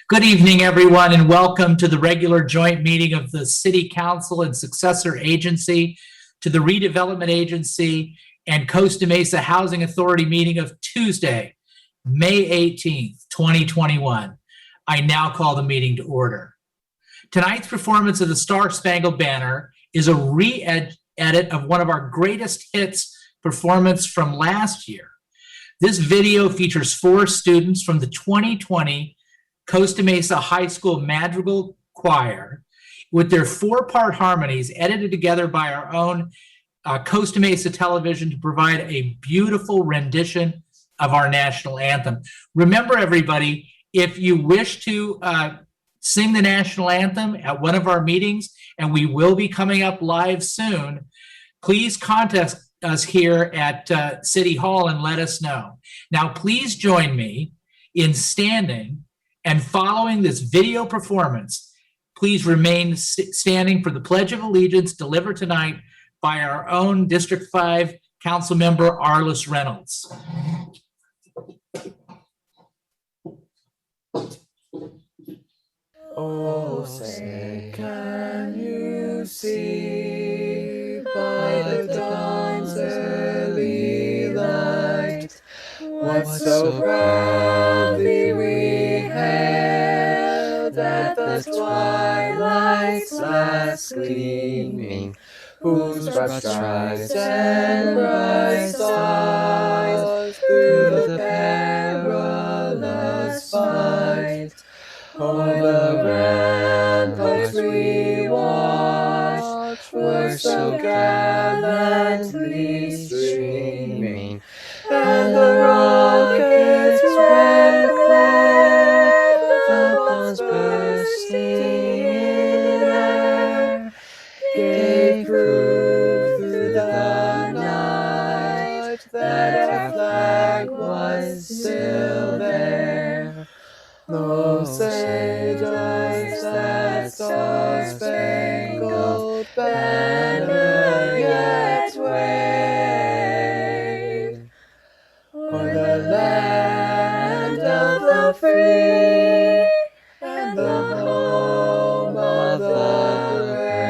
Good evening, everyone, and welcome to the regular joint meeting of the City Council and Successor Agency to the Redevelopment Agency and Costa Mesa Housing Authority meeting of Tuesday, May 18th, 2021. I now call the meeting to order. Tonight's performance of the Star Spangled Banner is a re-edit of one of our greatest hits performance from last year. This video features 4 students from the 2020 Costa Mesa High School Madrigal Choir with their 4-part harmonies edited together by our own Costa Mesa Television to provide a beautiful rendition of our national anthem. Remember, everybody, if you wish to sing the national anthem at one of our meetings, and we will be coming up live soon, please contact us here at City Hall and let us know. Now, please join me in standing and following this video performance. Please remain standing for the Pledge of Allegiance delivered tonight by our own District 5 Council Member Arliss Reynolds. Oh, say, can you see by the dawn's early light what so proudly we hailed at the twilight's last gleaming, whose broad stripes and bright stars through the perilous fight o'er the ramparts we watched were so gallantly streaming, and the rockets' red glare, the bombs bursting in air, gave proof through the night that our flag was still there. Oh, say does that star-spangled banner yet wave o'er the land of the free and the home of the brave?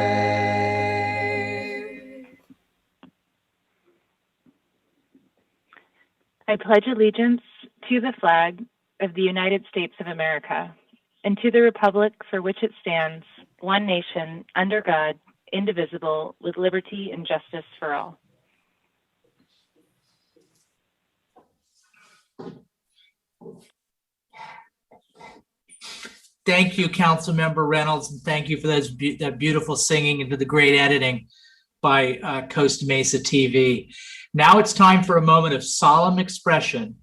I pledge allegiance to the flag of the United States of America, and to the republic for which it stands, one nation, under God, indivisible, with liberty and justice for all. Thank you, Councilmember Reynolds, and thank you for that beautiful singing and to the great editing by Costa Mesa TV. Now it's time for a moment of solemn expression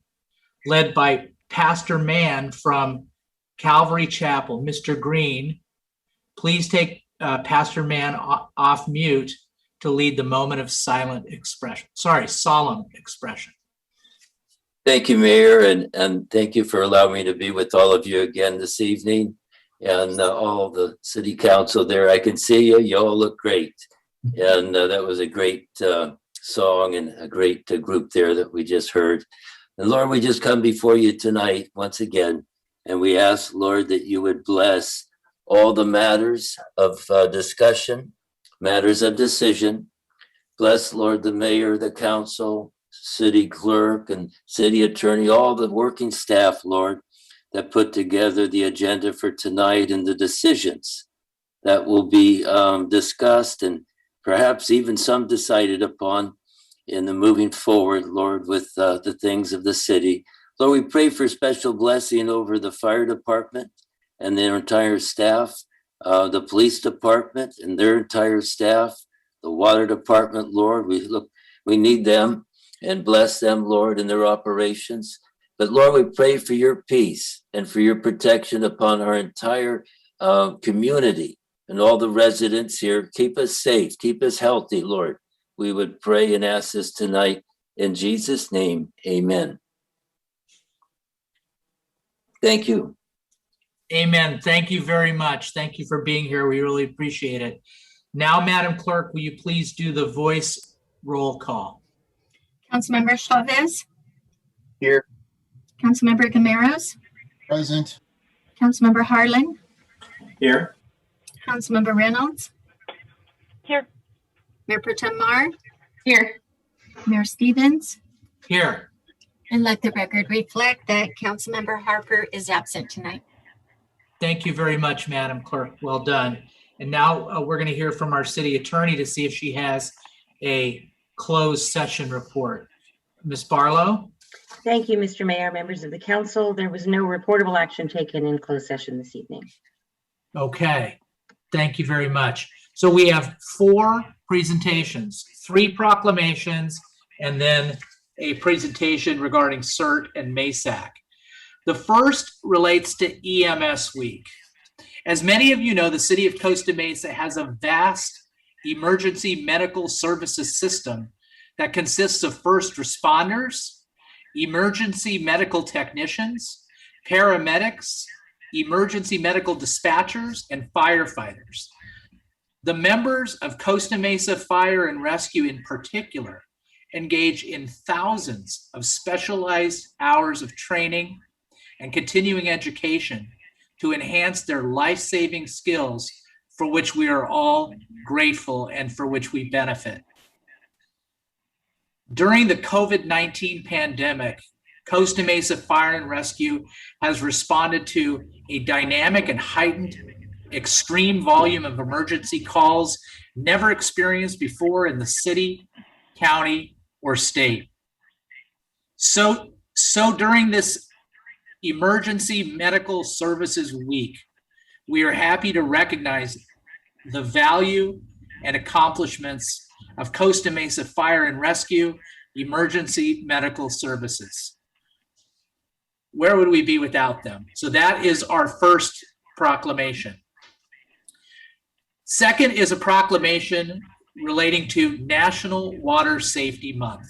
led by Pastor Mann from Calvary Chapel. Mr. Green, please take Pastor Mann off mute to lead the moment of solemn expression. Thank you, Mayor, and thank you for allowing me to be with all of you again this evening, and all the City Council there. I can see you. You all look great, and that was a great song and a great group there that we just heard. And Lord, we just come before you tonight once again, and we ask, Lord, that you would bless all the matters of discussion, matters of decision. Bless, Lord, the mayor, the council, city clerk, and city attorney, all the working staff, Lord, that put together the agenda for tonight and the decisions that will be discussed and perhaps even some decided upon in the moving forward, Lord, with the things of the city. Lord, we pray for special blessing over the fire department and their entire staff, the police department and their entire staff, the water department, Lord, we need them, and bless them, Lord, in their operations. But Lord, we pray for your peace and for your protection upon our entire community and all the residents here. Keep us safe, keep us healthy, Lord. We would pray and ask this tonight in Jesus' name, amen. Thank you. Amen. Thank you very much. Thank you for being here. We really appreciate it. Now, Madam Clerk, will you please do the voice roll call? Councilmember Chavez? Here. Councilmember Gameros? Present. Councilmember Harlan, Here. Councilmember Reynolds, Here. Mayor Pro Tem Mar, Here. Mayor Stevens, Here. and let the record reflect that Councilmember Harper is absent tonight. Thank you very much, Madam Clerk. Well done. And now we're going to hear from our city attorney to see if she has a closed session report. Ms. Barlow? Thank you, Mr. Mayor, members of the council. There was no reportable action taken in closed session this evening. Okay, thank you very much. So we have 4 presentations, 3 proclamations, and then a presentation regarding CERT and MASAC. The first relates to EMS Week. As many of you know, the city of Costa Mesa has a vast emergency medical services system that consists of first responders, emergency medical technicians, paramedics, emergency medical dispatchers, and firefighters. The members of Costa Mesa Fire and Rescue in particular engage in thousands of specialized hours of training and continuing education to enhance their life-saving skills, for which we are all grateful and for which we benefit. During the COVID-19 pandemic, Costa Mesa Fire and Rescue has responded to a dynamic and heightened extreme volume of emergency calls never experienced before in the city, county, or state. So during this Emergency Medical Services Week, we are happy to recognize the value and accomplishments of Costa Mesa Fire and Rescue Emergency Medical Services. Where would we be without them? So that is our first proclamation. Second is a proclamation relating to National Water Safety Month.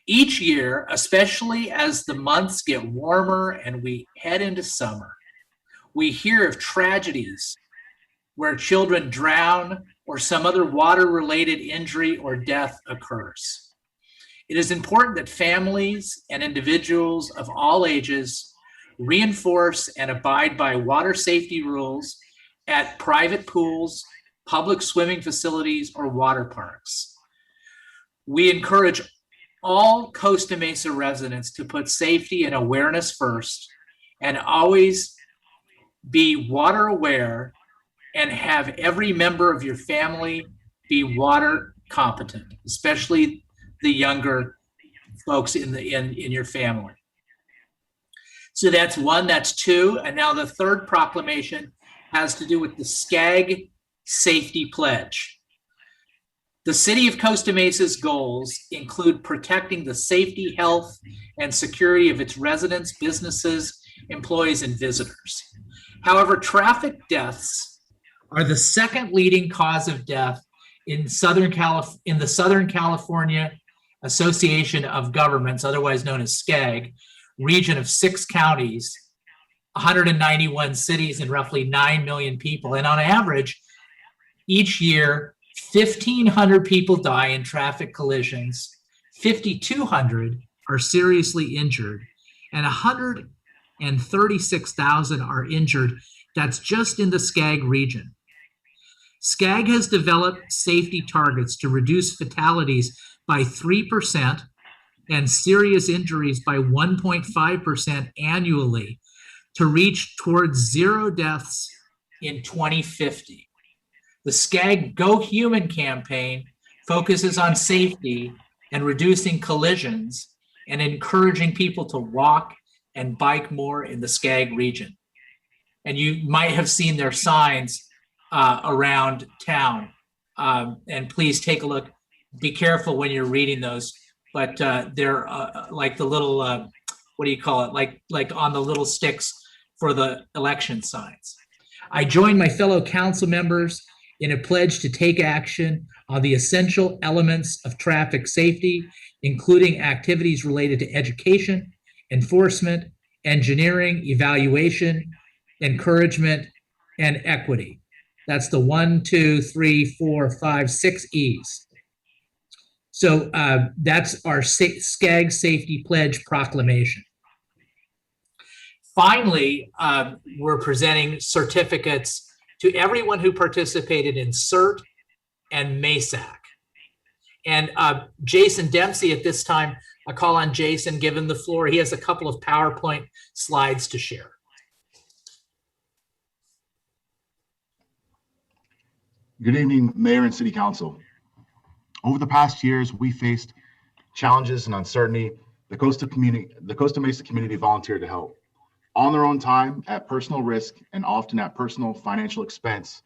Each year, especially as the months get warmer and we head into summer, we hear of tragedies where children drown or some other water-related injury or death occurs. It is important that families and individuals of all ages reinforce and abide by water safety rules at private pools, public swimming facilities, or water parks. We encourage all Costa Mesa residents to put safety and awareness first and always be water aware and have every member of your family be water competent, especially the younger folks in your family. So that's 1, that's 2, and now the third proclamation has to do with the SCAG Safety Pledge. The City of Costa Mesa's goals include protecting the safety, health, and security of its residents, businesses, employees, and visitors. However, traffic deaths are the second leading cause of death in the Southern California Association of Governments, otherwise known as SCAG, region of 6 counties, 191 cities, and roughly 9 million people. And on average, each year, 1,500 people die in traffic collisions, 5,200 are seriously injured, and 136,000 are injured. That's just in the SCAG region. SCAG has developed safety targets to reduce fatalities by 3% and serious injuries by 1.5% annually to reach towards 0 deaths in 2050. The SCAG Go Human campaign focuses on safety and reducing collisions and encouraging people to walk and bike more in the SCAG region. And you might have seen their signs around town. And please take a look. Be careful when you're reading those, but they're like the little, what do you call it? Like on the little sticks for the election signs. I join my fellow council members in a pledge to take action on the essential elements of traffic safety, including activities related to education, enforcement, engineering, evaluation, encouragement, and equity. That's the 1, 2, 3, 4, 5, 6 E's. So that's our SCAG Safety Pledge proclamation. Finally, we're presenting certificates to everyone who participated in CERT and MESAC. And Jason Dempsey, at this time, I call on Jason, give him the floor. He has a couple of PowerPoint slides to share. Good evening, Mayor and City Council. Over the past years, we faced challenges and uncertainty. The Costa Mesa community volunteered to help. On their own time, at personal risk, and often at personal financial expense,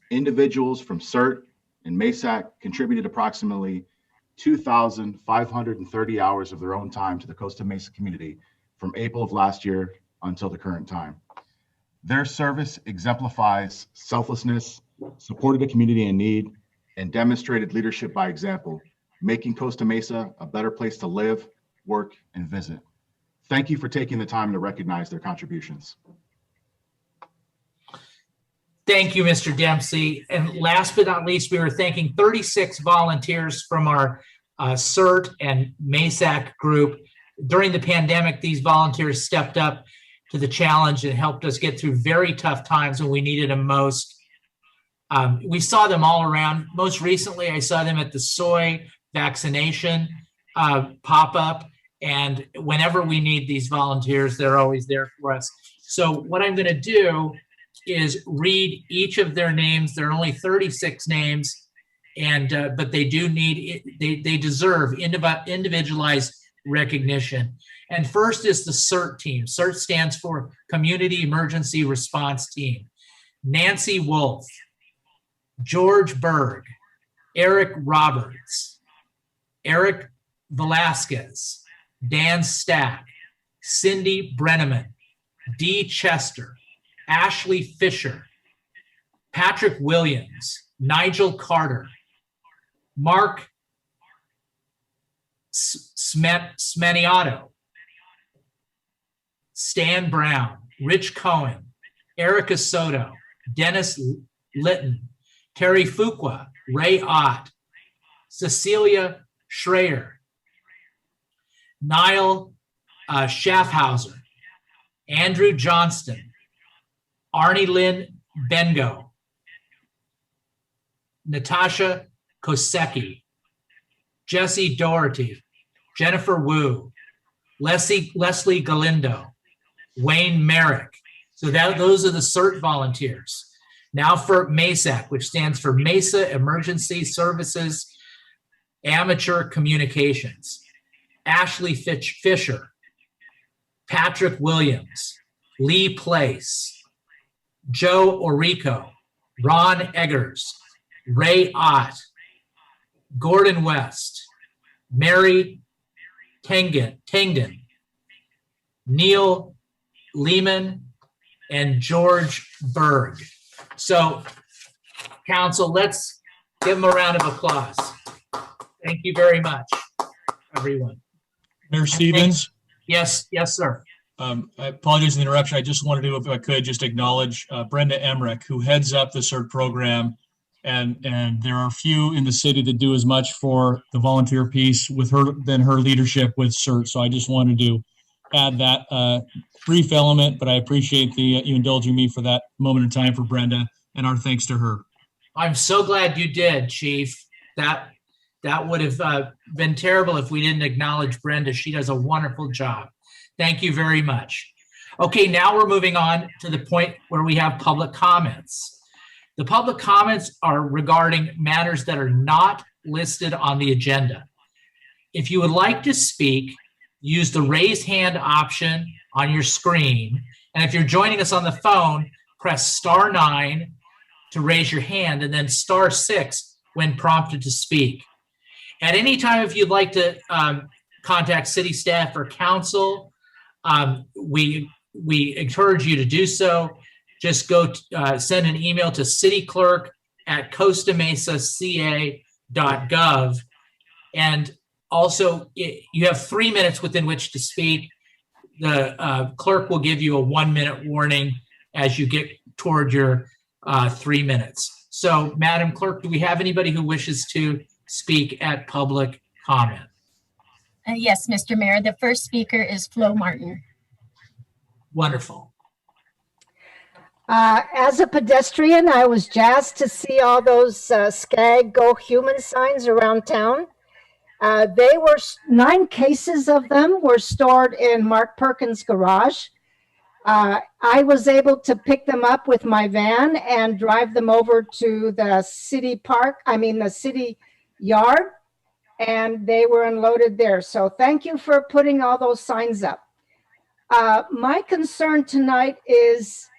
individuals from CERT and MESAC contributed approximately 2,530 hours of their own time to the Costa Mesa community from April of last year until the current time. Their service exemplifies selflessness, supported a community in need, and demonstrated leadership by example, making Costa Mesa a better place to live, work, and visit. Thank you for taking the time to recognize their contributions. Thank you, Mr. Dempsey. And last but not least, we were thanking 36 volunteers from our CERT and MESAC group. During the pandemic, these volunteers stepped up to the challenge and helped us get through very tough times when we needed them most. We saw them all around. Most recently, I saw them at the soy vaccination pop-up. And whenever we need these volunteers, they're always there for us. So what I'm going to do is read each of their names. There are only 36 names, and but they do need they deserve individualized recognition. And first is the CERT team. CERT stands for Community Emergency Response Team. Nancy Wolf, George Berg, Eric Roberts, Eric Velasquez, Dan Stack, Cindy Brenneman, Dee Chester, Ashley Fisher, Patrick Williams, Nigel Carter, Mark Smeniato, Stan Brown, Rich Cohen, Erica Soto, Dennis Litton, Terry Fuqua, Ray Ott, Cecilia Schreier, Niall Schaffhauser, Andrew Johnston, Arnie Lynn Bengo, Natasha Kosecki, Jesse Doherty, Jennifer Wu, Leslie Galindo, Wayne Merrick. So those are the CERT volunteers. Now for MESAC, which stands for Mesa Emergency Services Amateur Communications. Ashley Fisher, Patrick Williams, Lee Place, Joe Orico, Ron Eggers, Ray Ott, Gordon West, Mary Tangden, Neil Lehman, and George Berg. So, Council, let's give them a round of applause. Thank you very much, everyone. Mayor Stevens? Yes, sir. I apologize for the interruption. I just wanted to, if I could, just acknowledge Brenda Emmerich, who heads up the CERT program. And there are few in the city that do as much for the volunteer piece with her than her leadership with CERT. So I just wanted to add that brief element, but I appreciate you indulging me for that moment in time for Brenda, and our thanks to her. I'm so glad you did, Chief. That would have been terrible if we didn't acknowledge Brenda. She does a wonderful job. Thank you very much. Okay, now we're moving on to the point where we have public comments. The public comments are regarding matters that are not listed on the agenda. If you would like to speak, use the raise hand option on your screen. And if you're joining us on the phone, press *9 to raise your hand and then *6 when prompted to speak. At any time, if you'd like to contact city staff or council, we encourage you to do so. Just go send an email to cityclerk@costamesaca.gov. And also, you have 3 minutes within which to speak. The clerk will give you a 1-minute warning as you get toward your 3 minutes. So, Madam Clerk, do we have anybody who wishes to speak at public comment? Yes, Mr. Mayor. The first speaker is Flo Martin. Wonderful. As a pedestrian, I was jazzed to see all those Skag Go Human signs around town. 9 cases of them were stored in Mark Perkins' garage. I was able to pick them up with my van and drive them over to the city yard, and they were unloaded there. So thank you for putting all those signs up. My concern tonight is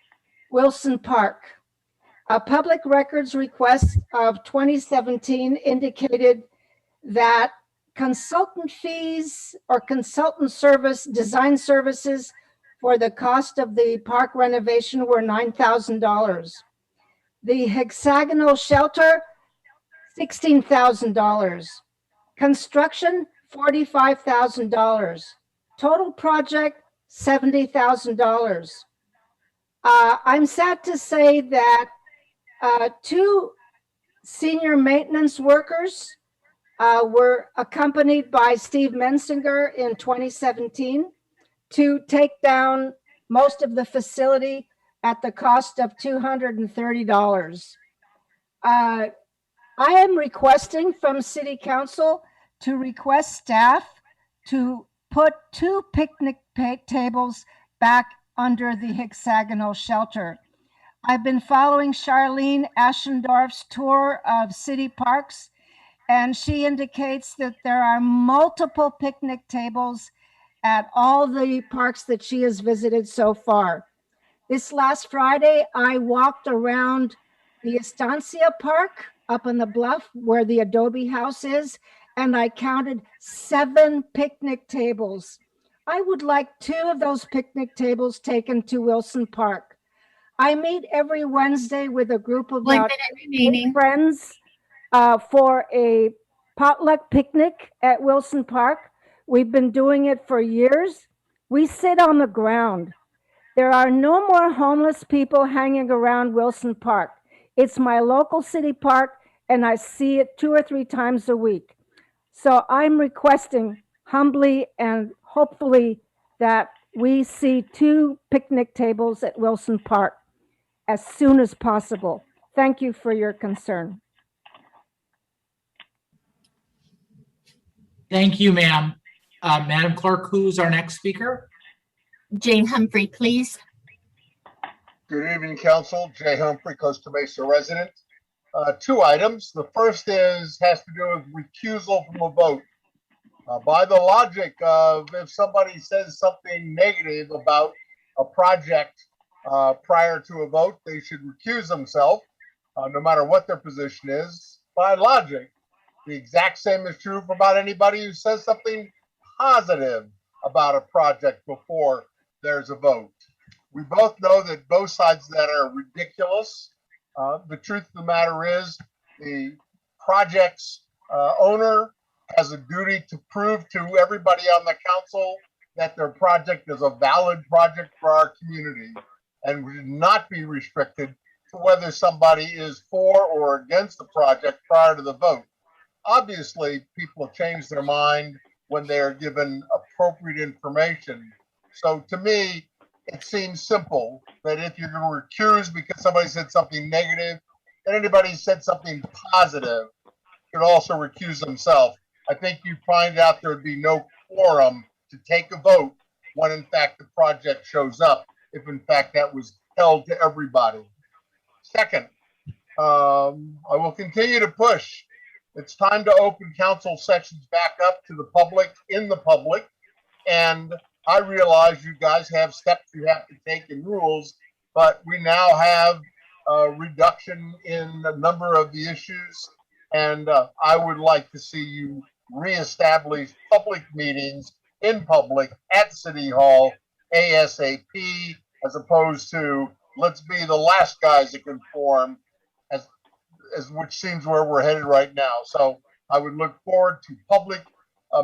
Wilson Park. A public records request of 2017 indicated that consultant fees or consultant design services for the cost of the park renovation were $9,000. The hexagonal shelter, $16,000. Construction, $45,000. Total project, $70,000. I'm sad to say that 2 senior maintenance workers were accompanied by Steve Mensinger in 2017 to take down most of the facility at the cost of $230. I am requesting from City Council to request staff to put 2 picnic tables back under the hexagonal shelter. I've been following Charlene Aschendorf's tour of city parks, and she indicates that there are multiple picnic tables at all the parks that she has visited so far. This last Friday, I walked around the Estancia Park up on the bluff where the Adobe House is, and I counted 7 picnic tables. I would like 2 of those picnic tables taken to Wilson Park. I meet every Wednesday with a group of 1 about minute remaining. 8 friends for a potluck picnic at Wilson Park. We've been doing it for years. We sit on the ground. There are no more homeless people hanging around Wilson Park. It's my local city park, and I see it 2 or 3 times a week. So I'm requesting humbly and hopefully that we see 2 picnic tables at Wilson Park as soon as possible. Thank you for your concern. Thank you, ma'am. Madam Clerk, who's our next speaker? Jane Humphrey, please. Good evening, Council. Jay Humphrey, Costa Mesa resident. 2 items. The first has to do with recusal from a vote. By the logic of if somebody says something negative about a project prior to a vote, they should recuse themselves, no matter what their position is. By logic, the exact same is true for about anybody who says something positive about a project before there's a vote. We both know that both sides of that are ridiculous. The truth of the matter is the project's owner has a duty to prove to everybody on the council that their project is a valid project for our community and would not be restricted to whether somebody is for or against the project prior to the vote. Obviously, people change their mind when they are given appropriate information. So to me, it seems simple that if you're going to recuse because somebody said something negative, and anybody said something positive could also recuse themselves. I think you find out there would be no quorum to take a vote when in fact the project shows up, if in fact that was held to everybody. Second, I will continue to push. It's time to open council sessions back up to the public, in the public, and I realize you guys have steps you have to take in rules, but we now have a reduction in the number of the issues, and I would like to see you reestablish public meetings in public at City Hall ASAP, as opposed to let's be the last guys that conform, as which seems where we're headed right now. So I would look forward to public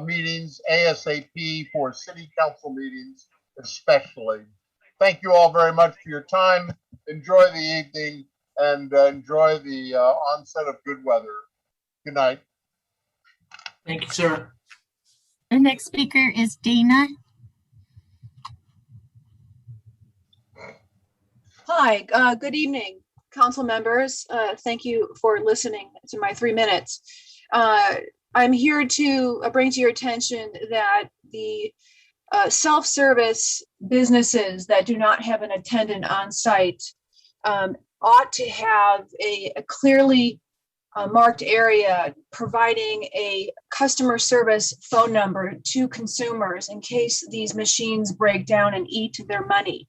meetings ASAP for city council meetings, especially. Thank you all very much for your time. Enjoy the evening and enjoy the onset of good weather. Good night. Thank you, sir. The next speaker is Dana. Hi, good evening, council members. Thank you for listening to my 3 minutes. I'm here to bring to your attention that the self-service businesses that do not have an attendant on site ought to have a clearly marked area providing a customer service phone number to consumers in case these machines break down and eat their money.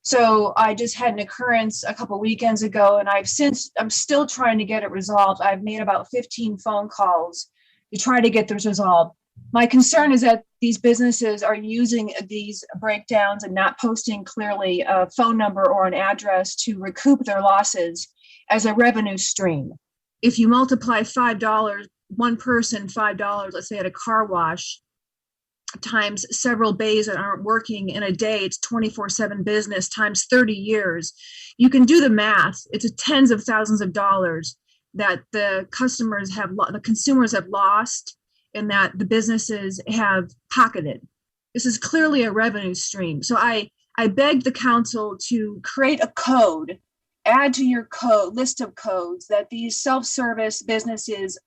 So I just had an occurrence a couple weekends ago, and I'm still trying to get it resolved. I've made about 15 phone calls to try to get this resolved. My concern is that these businesses are using these breakdowns and not posting clearly a phone number or an address to recoup their losses as a revenue stream. If you multiply $5, one person $5, let's say at a car wash, times several bays that aren't working in a day, it's 24/7 business times 30 years. You can do the math. It's tens of thousands of dollars that the consumers have lost and that the businesses have pocketed. This is clearly a revenue stream. So I begged the council to create a code, add to your list of codes that these self-service businesses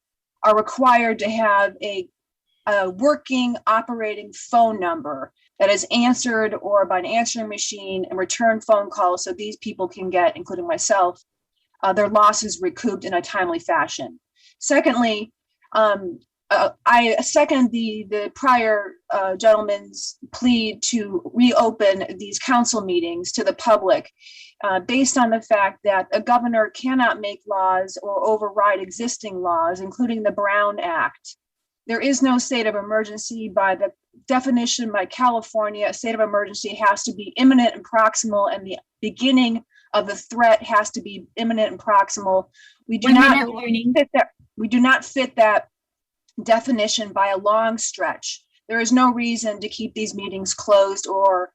are required to have a working operating phone number that is answered or by an answering machine and return phone calls so these people can get, including myself, their losses recouped in a timely fashion. Secondly, I second the prior gentleman's plea to reopen these council meetings to the public based on the fact that a governor cannot make laws or override existing laws, including the Brown Act. There is no state of emergency. By the definition by California, a state of emergency has to be imminent and proximal, and the beginning of the threat has to be imminent and proximal. We do not fit that definition by a long stretch. There is no reason to keep these meetings closed or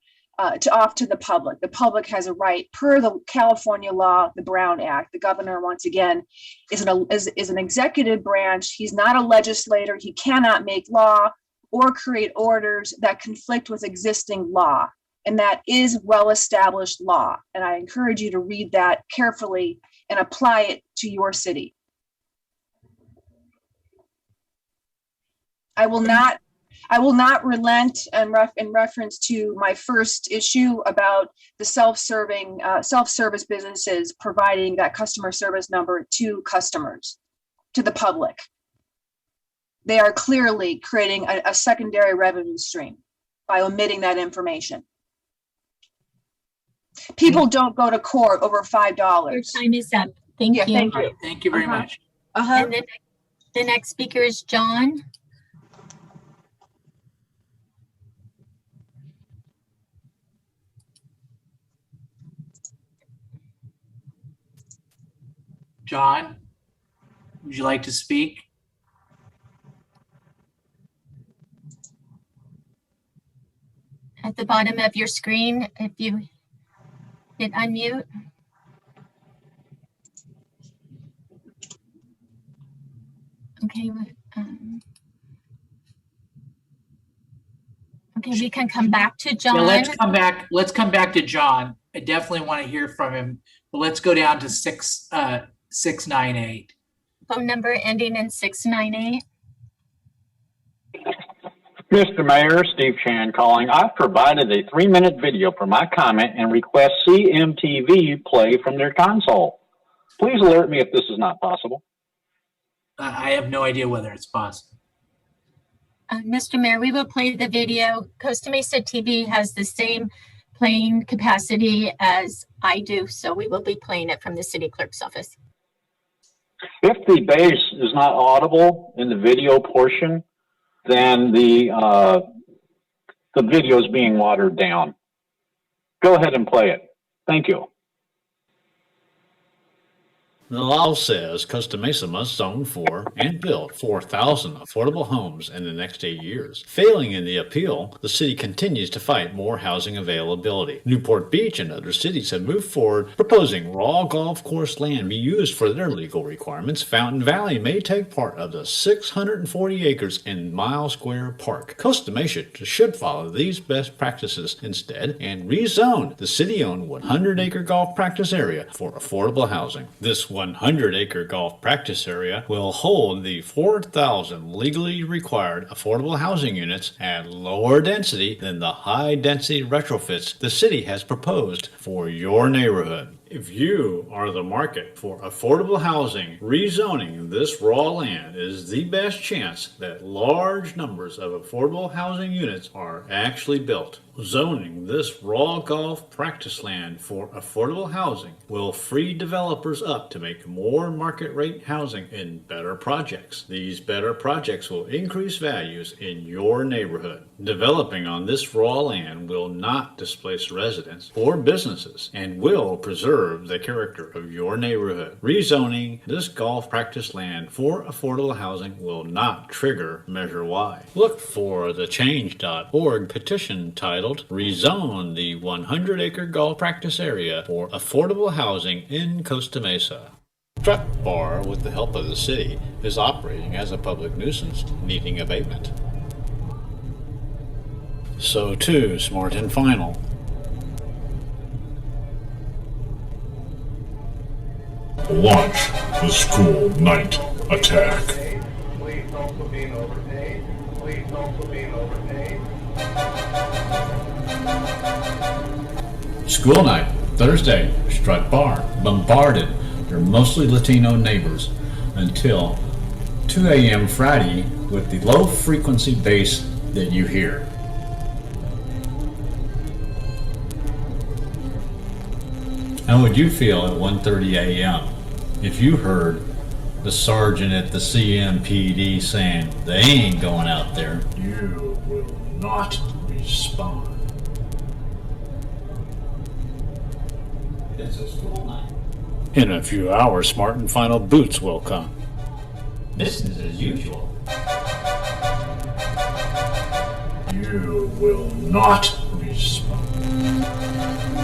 off to the public. The public has a right per the California law, the Brown Act. The governor, once again, is an executive branch. He's not a legislator. He cannot make law or create orders that conflict with existing law. And that is well-established law. And I encourage you to read that carefully and apply it to your city. I will not relent in reference to my first issue about the self-service businesses providing that customer service number to customers, to the public. They are clearly creating a secondary revenue stream by omitting that information. People don't go to court over $5. Your time is up. Thank you. Thank you. Thank you very much. And then the next speaker is John. John, would you like to speak? At the bottom of your screen, if you hit unmute. Okay. Okay, we can come back to John. Yeah, let's come back to John. I definitely want to hear from him, but let's go down to 698. Phone number ending in 698. Mr. Mayor, Steve Chan calling. I've provided a 3-minute video for my comment and request CMTV play from their console. Please alert me if this is not possible. I have no idea whether it's possible. Mr. Mayor, we will play the video. Costa Mesa TV has the same playing capacity as I do, so we will be playing it from the city clerk's office. If the bass is not audible in the video portion, then the video is being watered down. Go ahead and play it. Thank you. The law says Costa Mesa must zone for and build 4,000 affordable homes in the next 8 years. Failing in the appeal, the city continues to fight more housing availability. Newport Beach and other cities have moved forward proposing raw golf course land be used for their legal requirements. Fountain Valley may take part of the 640 acres in Mile Square Park. Costa Mesa should follow these best practices instead and rezone the city-owned 100-acre golf practice area for affordable housing. This 100-acre golf practice area will hold the 4,000 legally required affordable housing units at lower density than the high-density retrofits the city has proposed for your neighborhood. If you are the market for affordable housing, rezoning this raw land is the best chance that large numbers of affordable housing units are actually built. Zoning this raw golf practice land for affordable housing will free developers up to make more market rate housing in better projects. These better projects will increase values in your neighborhood. Developing on this raw land will not displace residents or businesses and will preserve the character of your neighborhood. Rezoning this golf practice land for affordable housing will not trigger Measure Y. Look for the change.org petition titled Rezone the 100-acre golf practice area for affordable housing in Costa Mesa. Truck Bar, with the help of the city, is operating as a public nuisance needing abatement. So too, Smart and Final. Launch the school night attack. Please don't put me in overpaid. Please don't put me in overpaid. School night, Thursday, Strut Bar bombarded their mostly Latino neighbors until 2 a.m. Friday with the low frequency bass that you hear. How would you feel at 1:30 a.m. if you heard the sergeant at the CMPD saying they ain't going out there? You will not respond. It's a school night. In a few hours, Smart and Final boots will come. Business as usual. You will not respond.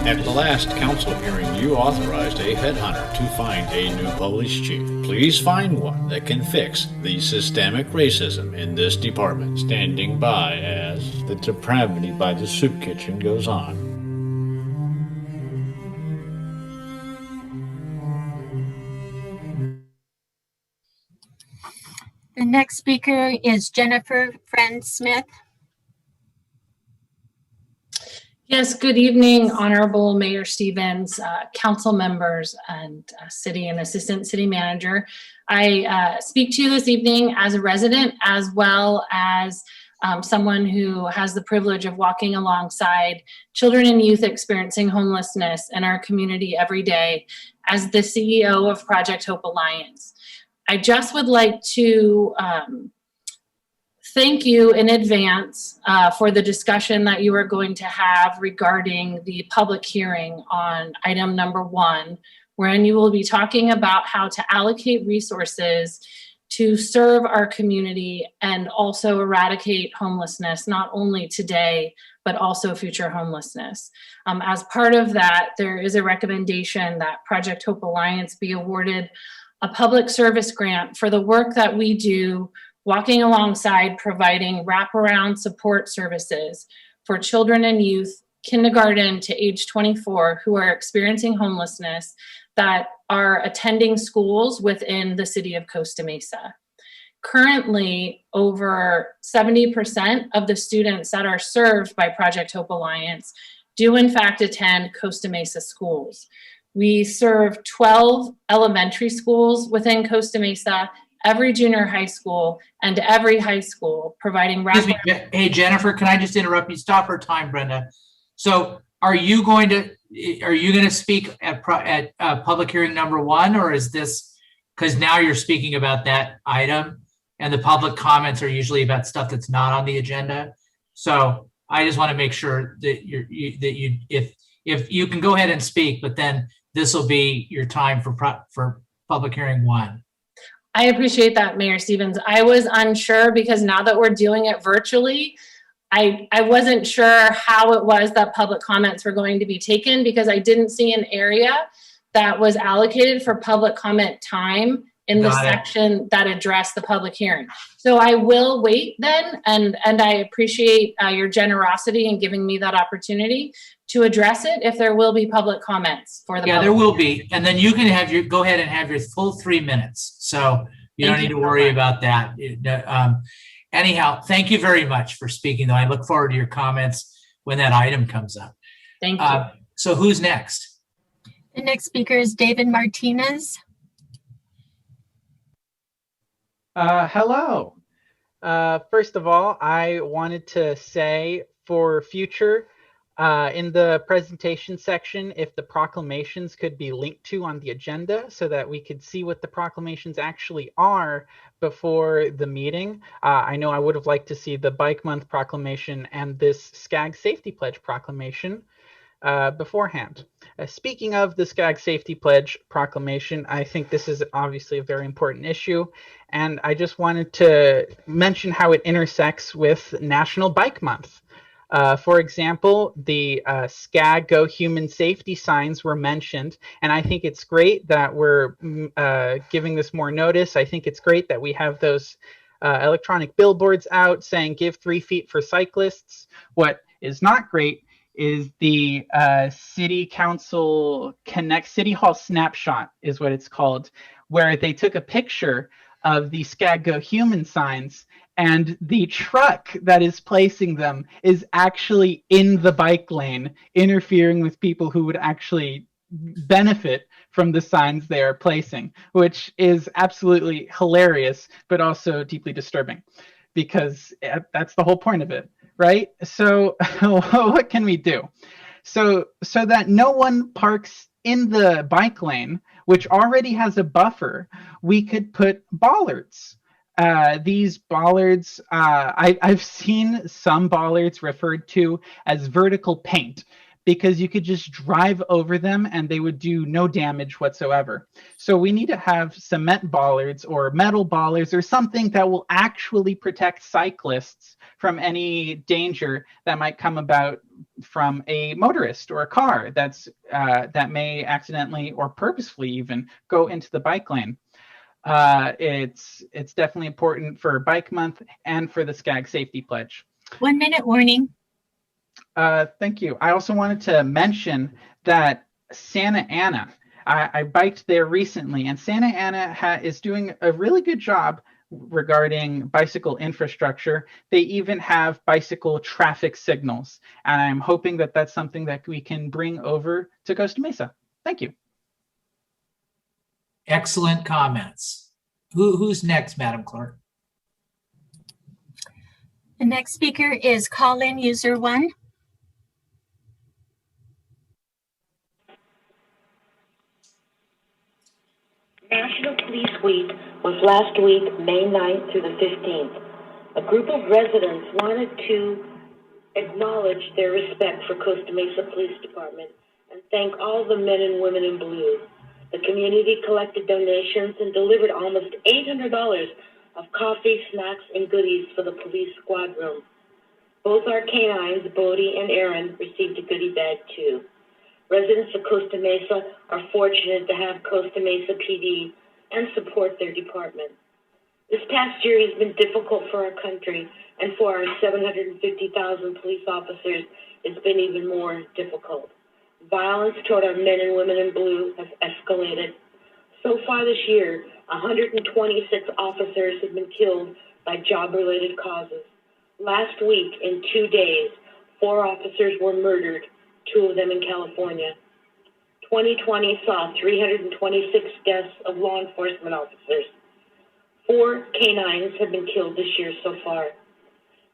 At the last council hearing, you authorized a headhunter to find a new police chief. Please find one that can fix the systemic racism in this department. Standing by as the depravity by the soup kitchen goes on. The next speaker is Jennifer Friend-Smith. Yes, good evening, Honorable Mayor Stevens, council members, and city and assistant city manager. I speak to you this evening as a resident as well as someone who has the privilege of walking alongside children and youth experiencing homelessness in our community every day as the CEO of Project Hope Alliance. I just would like to thank you in advance for the discussion that you are going to have regarding the public hearing on item number 1, wherein you will be talking about how to allocate resources to serve our community and also eradicate homelessness, not only today, but also future homelessness. As part of that, there is a recommendation that Project Hope Alliance be awarded a public service grant for the work that we do walking alongside providing wraparound support services for children and youth, kindergarten to age 24, who are experiencing homelessness that are attending schools within the city of Costa Mesa. Currently, over 70% of the students that are served by Project Hope Alliance do in fact attend Costa Mesa schools. We serve 12 elementary schools within Costa Mesa, every junior high school, and every high school, providing Excuse me, hey, Jennifer, can I just interrupt you? Stop her time, Brenda. So are you going to speak at public hearing number 1, or is this, because now you're speaking about that item and the public comments are usually about stuff that's not on the agenda. So I just want to make sure that if you can go ahead and speak, but then this will be your time for public hearing 1. I appreciate that, Mayor Stevens. I was unsure because now that we're doing it virtually, I wasn't sure how it was that public comments were going to be taken because I didn't see an area that was allocated for public comment time in the section that addressed the public hearing. So I will wait then, and I appreciate your generosity in giving me that opportunity to address it if there will be public comments for the Yeah, public. there will be. And then you can have go ahead and have your full 3 minutes. So you don't need to worry about that. Anyhow, thank you very much for speaking, though. I look forward to your comments when that item comes up. Thank you. So who's next? The next speaker is David Martinez. Hello. First of all, I wanted to say for future, in the presentation section, if the proclamations could be linked to on the agenda so that we could see what the proclamations actually are before the meeting. I know I would have liked to see the Bike Month proclamation and this SCAG Safety Pledge proclamation beforehand. Speaking of the SCAG Safety Pledge proclamation, I think this is obviously a very important issue, and I just wanted to mention how it intersects with National Bike Month. For example, the SCAG Go Human Safety signs were mentioned, and I think it's great that we're giving this more notice. I think it's great that we have those electronic billboards out saying give 3 feet for cyclists. What is not great is the City Council Connect City Hall snapshot is what it's called, where they took a picture of the SCAG Go Human signs and the truck that is placing them is actually in the bike lane, interfering with people who would actually benefit from the signs they are placing, which is absolutely hilarious, but also deeply disturbing because that's the whole point of it. Right? So what can we do? So that no one parks in the bike lane, which already has a buffer, we could put bollards. These bollards, I've seen some bollards referred to as vertical paint because you could just drive over them and they would do no damage whatsoever. So we need to have cement bollards or metal bollards or something that will actually protect cyclists from any danger that might come about from a motorist or a car that may accidentally or purposefully even go into the bike lane. It's definitely important for Bike Month and for the SCAG Safety Pledge. 1 minute warning. Thank you. I also wanted to mention that Santa Ana, I biked there recently, and Santa Ana is doing a really good job regarding bicycle infrastructure. They even have bicycle traffic signals, and I'm hoping that that's something that we can bring over to Costa Mesa. Thank you. Excellent comments. Who's next, Madam Clerk? The next speaker is call-in user 1. National Police Week was last week, May 9th through the 15th. A group of residents wanted to acknowledge their respect for Costa Mesa Police Department and thank all the men and women in blue. The community collected donations and delivered almost $800 of coffee, snacks, and goodies for the police squad room. Both our canines, Bodie and Aaron, received a goodie bag too. Residents of Costa Mesa are fortunate to have Costa Mesa PD and support their department. This past year has been difficult for our country, and for our 750,000 police officers, it's been even more difficult. Violence toward our men and women in blue has escalated. So far this year, 126 officers have been killed by job-related causes. Last week, in 2 days, 4 officers were murdered, 2 of them in California. 2020 saw 326 deaths of law enforcement officers. 4 canines have been killed this year so far.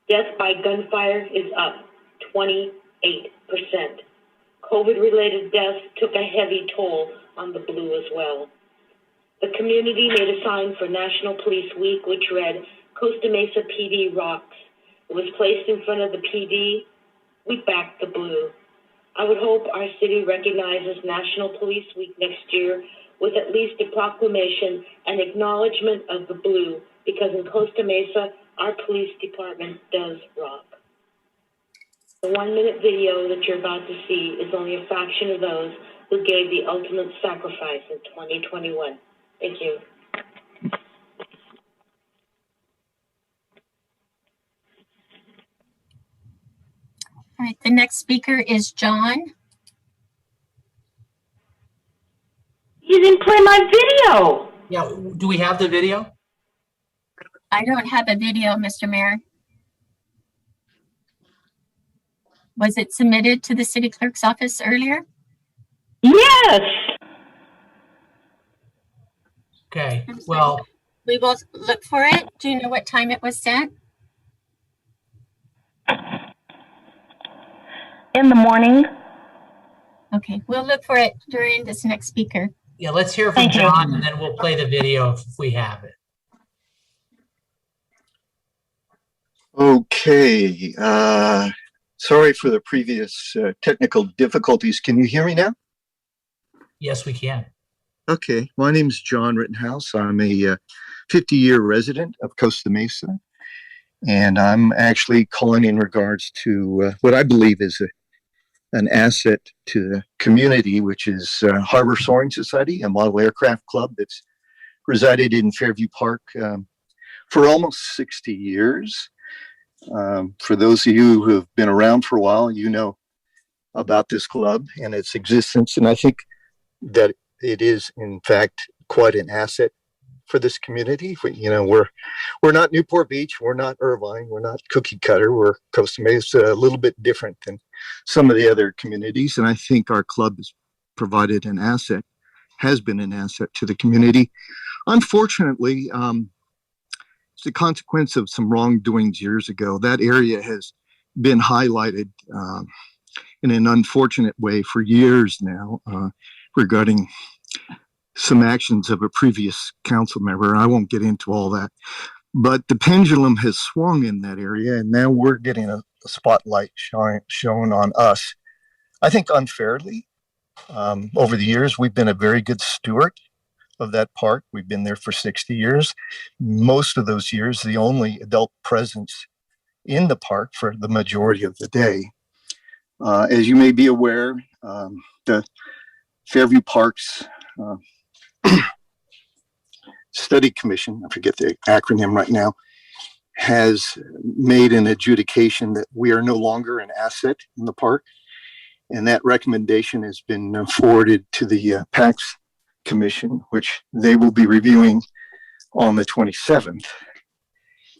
Death by gunfire is up 28%. COVID-related deaths took a heavy toll on the blue as well. The community made a sign for National Police Week, which read, Costa Mesa PD rocks. It was placed in front of the PD. We backed the blue. I would hope our city recognizes National Police Week next year with at least a proclamation and acknowledgement of the blue, because in Costa Mesa, our police department does rock. The 1-minute video that you're about to see is only a fraction of those who gave the ultimate sacrifice in 2021. Thank you. All right, the next speaker is John. You didn't play my video. Yeah, do we have the video? I don't have a video, Mr. Mayor. Was it submitted to the city clerk's office earlier? Yes. Okay, well, we will look for it. Do you know what time it was sent? In the morning. Okay, we'll look for it during this next speaker. yeah, let's hear from John and then we'll play the video if we have it. Okay, sorry for the previous technical difficulties. Can you hear me now? Yes, we can. Okay, my name is John Rittenhouse. I'm a 50-year resident of Costa Mesa, and I'm actually calling in regards to what I believe is an asset to the community, which is Harbor Soaring Society, a model aircraft club that's resided in Fairview Park for almost 60 years. For those of you who have been around for a while, you know about this club and its existence, and I think that it is, in fact, quite an asset for this community. We're not Newport Beach, we're not Irvine, we're not Cookie Cutter, we're Costa Mesa, a little bit different than some of the other communities, and I think our club has provided an asset, has been an asset to the community. Unfortunately, it's a consequence of some wrongdoings years ago. That area has been highlighted in an unfortunate way for years now regarding some actions of a previous council member. I won't get into all that, but the pendulum has swung in that area, and now we're getting a spotlight shown on us, I think unfairly. Over the years, we've been a very good steward of that park. We've been there for 60 years. Most of those years, the only adult presence in the park for the majority of the day. As you may be aware, the Fairview Parks Study Commission, I forget the acronym right now, has made an adjudication that we are no longer an asset in the park. And that recommendation has been forwarded to the PAX Commission, which they will be reviewing on the 27th.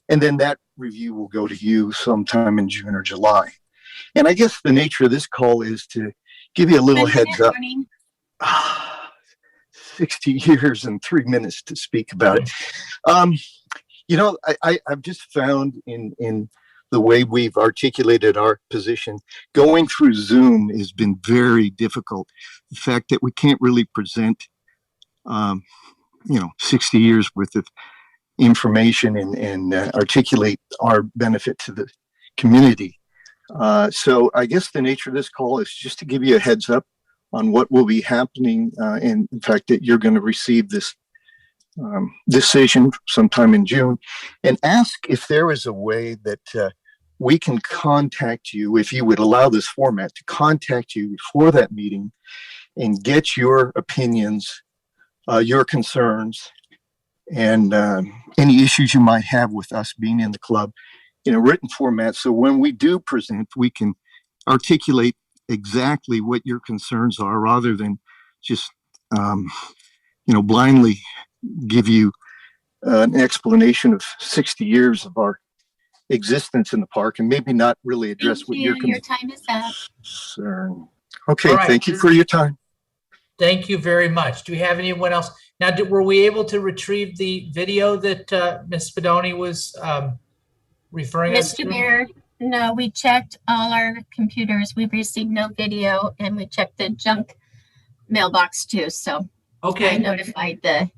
And then that review will go to you sometime in June or July. And I guess the nature of this call is to give you a little heads up. 60 years and 3 minutes to speak about it. I've just found in the way we've articulated our position, going through Zoom has been very difficult. The fact that we can't really present 60 years worth of information and articulate our benefit to the community. So I guess the nature of this call is just to give you a heads up on what will be happening, and in fact that you're going to receive this decision sometime in June, and ask if there is a way that we can contact you, if you would allow this format, to contact you before that meeting and get your opinions, your concerns, and any issues you might have with us being in the club in a written format. So when we do present, we can articulate exactly what your concerns are, rather than just, blindly give you an explanation of 60 years of our existence in the park and maybe not really address what your time is up. concern. Okay, All right. Thank you for your time. Thank you very much. Do we have anyone else? Now, were we able to retrieve the video that Ms. Spadoni was referring us to? Mr. Mayor, no, we checked all our computers. We received no video, and we checked the junk mailbox too. So okay, I notified the.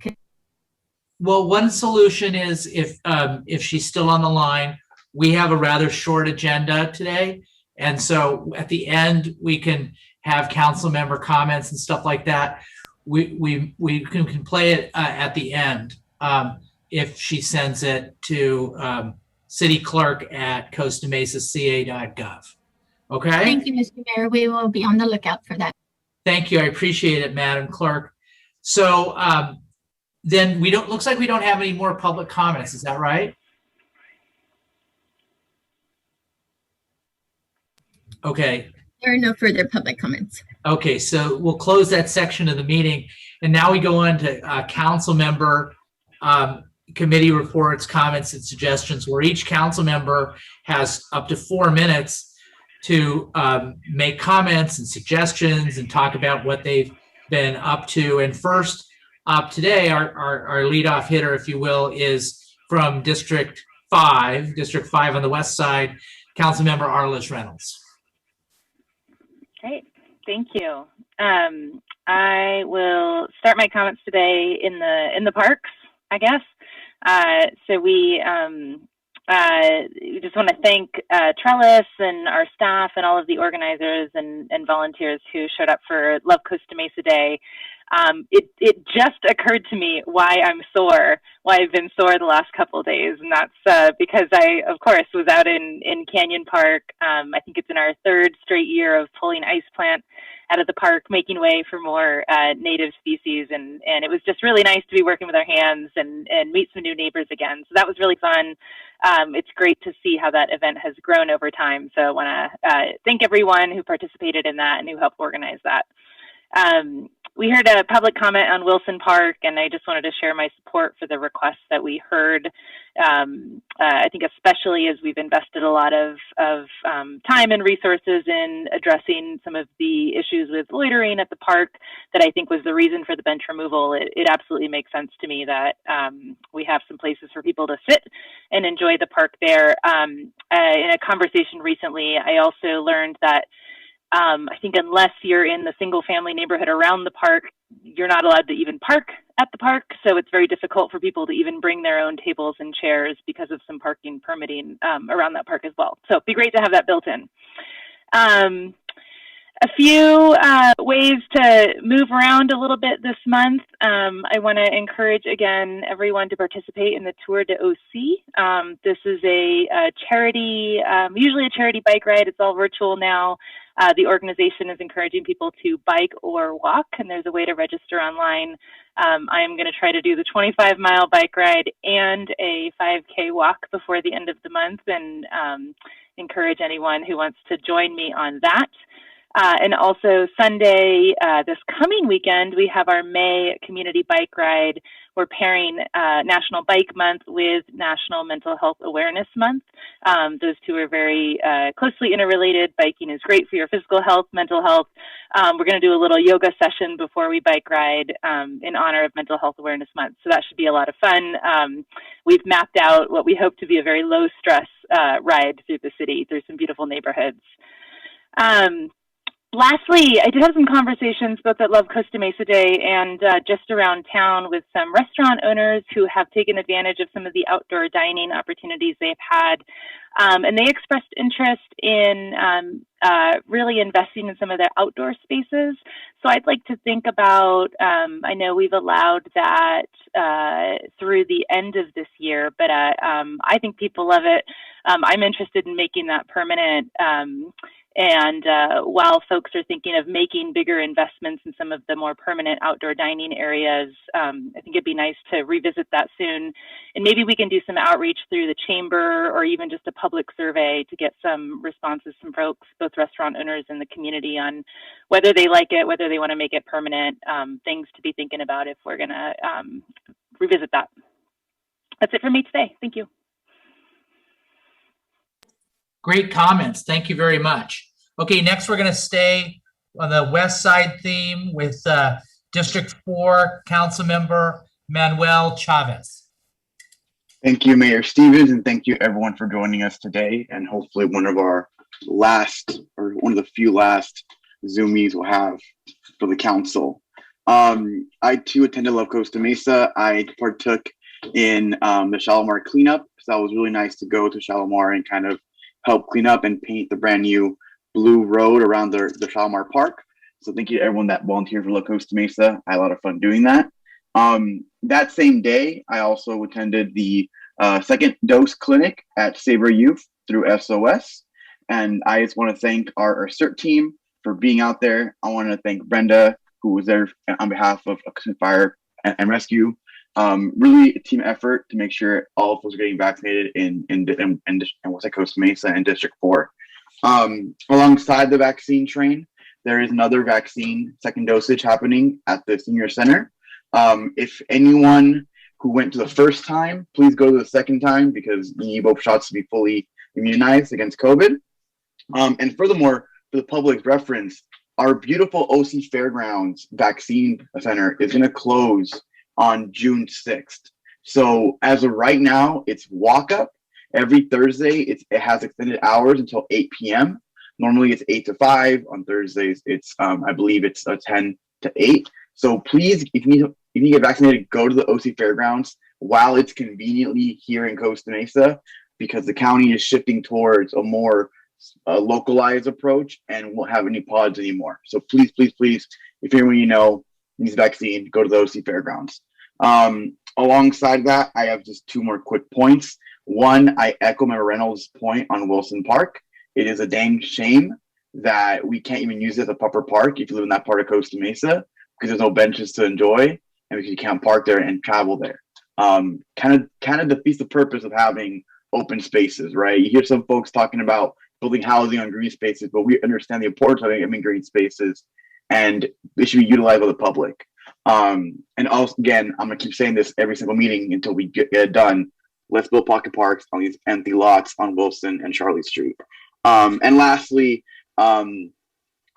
Well, one solution is if she's still on the line, we have a rather short agenda today, and so at the end we can have council member comments and stuff like that. we can play it at the end if she sends it to cityclerk@costamesaca.gov. Okay? Thank you, Mr. Mayor. We will be on the lookout for that. Thank you. I appreciate it, Madam Clerk. So then looks like we don't have any more public comments. Is that right? Okay. There are no further public comments. Okay, so we'll close that section of the meeting. And now we go on to council member committee reports, comments, and suggestions, where each council member has up to 4 minutes to make comments and suggestions and talk about what they've been up to. And first up today, our leadoff hitter, if you will, is from District 5 on the west side, Councilmember Arliss Reynolds. Great, thank you. I will start my comments today in the parks, I guess. So we just want to thank Trellis and our staff and all of the organizers and volunteers who showed up for Love Costa Mesa Day. It just occurred to me why I've been sore the last couple of days, and that's because I, of course, was out in Canyon Park. I think it's in our 3rd straight year of pulling ice plant out of the park, making way for more native species, and it was just really nice to be working with our hands and meet some new neighbors again. So that was really fun. It's great to see how that event has grown over time. So I want to thank everyone who participated in that and who helped organize that. We heard a public comment on Wilson Park, and I just wanted to share my support for the requests that we heard. I think especially as we've invested a lot of time and resources in addressing some of the issues with loitering at the park that I think was the reason for the bench removal. It absolutely makes sense to me that we have some places for people to sit and enjoy the park there. In a conversation recently, I also learned that I think unless you're in the single family neighborhood around the park, you're not allowed to even park at the park. So it's very difficult for people to even bring their own tables and chairs because of some parking permitting around that park as well. So it'd be great to have that built in. A few ways to move around a little bit this month. I want to encourage, again, everyone to participate in the Tour de OC. This is a charity, usually a charity bike ride. It's all virtual now. The organization is encouraging people to bike or walk, and there's a way to register online. I am going to try to do the 25-mile bike ride and a 5K walk before the end of the month, and encourage anyone who wants to join me on that. And also Sunday, this coming weekend, we have our May community bike ride. We're pairing National Bike Month with National Mental Health Awareness Month. Those two are very closely interrelated. Biking is great for your physical health, mental health. We're going to do a little yoga session before we bike ride in honor of Mental Health Awareness Month. So that should be a lot of fun. We've mapped out what we hope to be a very low stress ride through the city, through some beautiful neighborhoods. Lastly, I did have some conversations both at Love Costa Mesa Day and just around town with some restaurant owners who have taken advantage of some of the outdoor dining opportunities they've had. And they expressed interest in really investing in some of their outdoor spaces. So I'd like to think about, I know we've allowed that through the end of this year, but I think people love it. I'm interested in making that permanent. And while folks are thinking of making bigger investments in some of the more permanent outdoor dining areas, I think it'd be nice to revisit that soon. And maybe we can do some outreach through the chamber or even just a public survey to get some responses from folks, both restaurant owners and the community, on whether they like it, whether they want to make it permanent, things to be thinking about if we're going to revisit that. That's it for me today. Thank you. Great comments. Thank you very much. Okay, next we're going to stay on the West Side theme with District 4 Councilmember Manuel Chavez. Thank you, Mayor Stevens, and thank you everyone for joining us today. And hopefully one of our last, or one of the few last Zoomies we'll have for the council. I too attended Love Costa Mesa. I partook in the Shalimar cleanup, so that was really nice to go to Shalimar and kind of help clean up and paint the brand new blue road around the Shalimar Park. So thank you to everyone that volunteered for La Costa Mesa. I had a lot of fun doing that. That same day, I also attended the second dose clinic at Savor Youth through SOS. And I just want to thank our CERT team for being out there. I want to thank Brenda, who was there on behalf of Fire and Rescue. Really a team effort to make sure all of us are getting vaccinated in West Costa Mesa and District 4. Alongside the vaccine train, there is another vaccine second dosage happening at the senior center. If anyone who went to the first time, please go to the second time because you need both shots to be fully immunized against COVID. And furthermore, for the public's reference, our beautiful OC Fairgrounds vaccine center is going to close on June 6th. So as of right now, it's walk up. Every Thursday, it has extended hours until 8 p.m. Normally it's 8 to 5. On Thursdays, it's I believe it's 10 to 8. So please, if you get vaccinated, go to the OC Fairgrounds while it's conveniently here in Costa Mesa, because the county is shifting towards a more localized approach and won't have any pods anymore. So please, please, please, if anyone you know needs a vaccine, go to the OC Fairgrounds. Alongside that, I have just two more quick points. One, I echo Member Reynolds' point on Wilson Park. It is a dang shame that we can't even use it as a proper park if you live in that part of Costa Mesa, because there's no benches to enjoy and because you can't park there and travel there. Kind of defeats the purpose of having open spaces, right? You hear some folks talking about building housing on green spaces, but we understand the importance of having green spaces, and they should be utilized by the public. And also, again, I'm gonna keep saying this every single meeting until we get it done. Let's build pocket parks on these empty lots on Wilson and Charlie Street. And lastly, I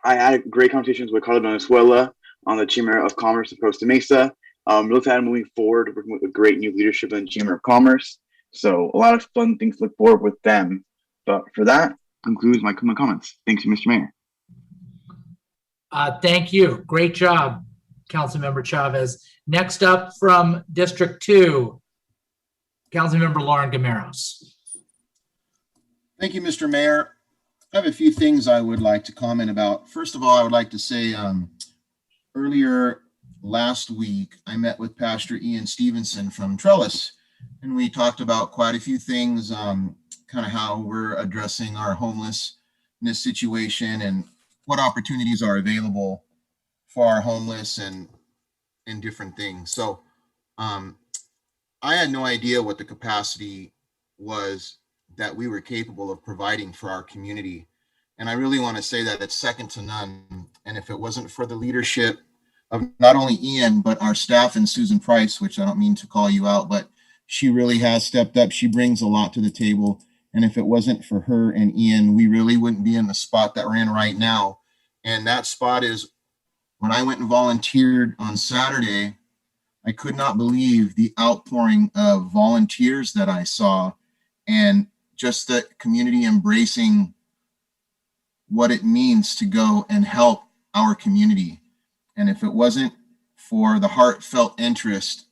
had great conversations with Carla Venezuela on the Chamber of Commerce of Costa Mesa. Really excited moving forward, working with a great new leadership in the Chamber of Commerce. So a lot of fun things to look forward with them. But for that, concludes my comments. Thanks, Mr. Mayor. Thank you. Great job, Councilmember Chavez. Next up from District 2, Councilmember Lauren Gameros. Thank you, Mr. Mayor. I have a few things I would like to comment about. First of all, I would like to say earlier last week, I met with Pastor Ian Stevenson from Trellis, and we talked about quite a few things, kind of how we're addressing our homelessness situation and what opportunities are available for our homeless and different things. So I had no idea what the capacity was that we were capable of providing for our community. And I really want to say that it's second to none. And if it wasn't for the leadership of not only Ian, but our staff and Susan Price, which I don't mean to call you out, but she really has stepped up. She brings a lot to the table. And if it wasn't for her and Ian, we really wouldn't be in the spot that we're in right now. And that spot is when I went and volunteered on Saturday, I could not believe the outpouring of volunteers that I saw, and just the community embracing what it means to go and help our community. And if it wasn't for the heartfelt interest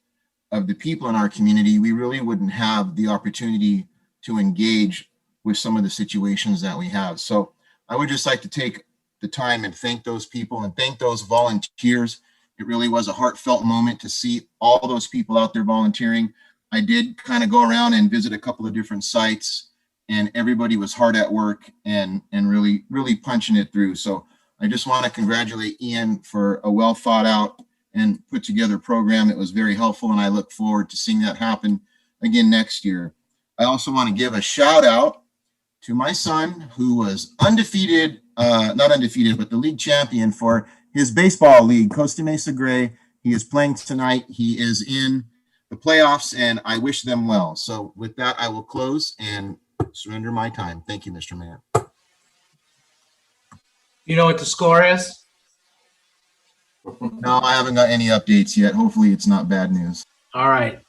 of the people in our community, we really wouldn't have the opportunity to engage with some of the situations that we have. So I would just like to take the time and thank those people and thank those volunteers. It really was a heartfelt moment to see all those people out there volunteering. I did kind of go around and visit a couple of different sites, and everybody was hard at work and really, really punching it through. So I just want to congratulate Ian for a well thought out and put together program that was very helpful, and I look forward to seeing that happen again next year. I also want to give a shout out to my son, who was undefeated, not undefeated, but the league champion for his baseball league, Costa Mesa Gray. He is playing tonight. He is in the playoffs, and I wish them well. So with that, I will close and surrender my time. Thank you, Mr. Mayor. You know what the score is? No, I haven't got any updates yet. Hopefully it's not bad news. All right.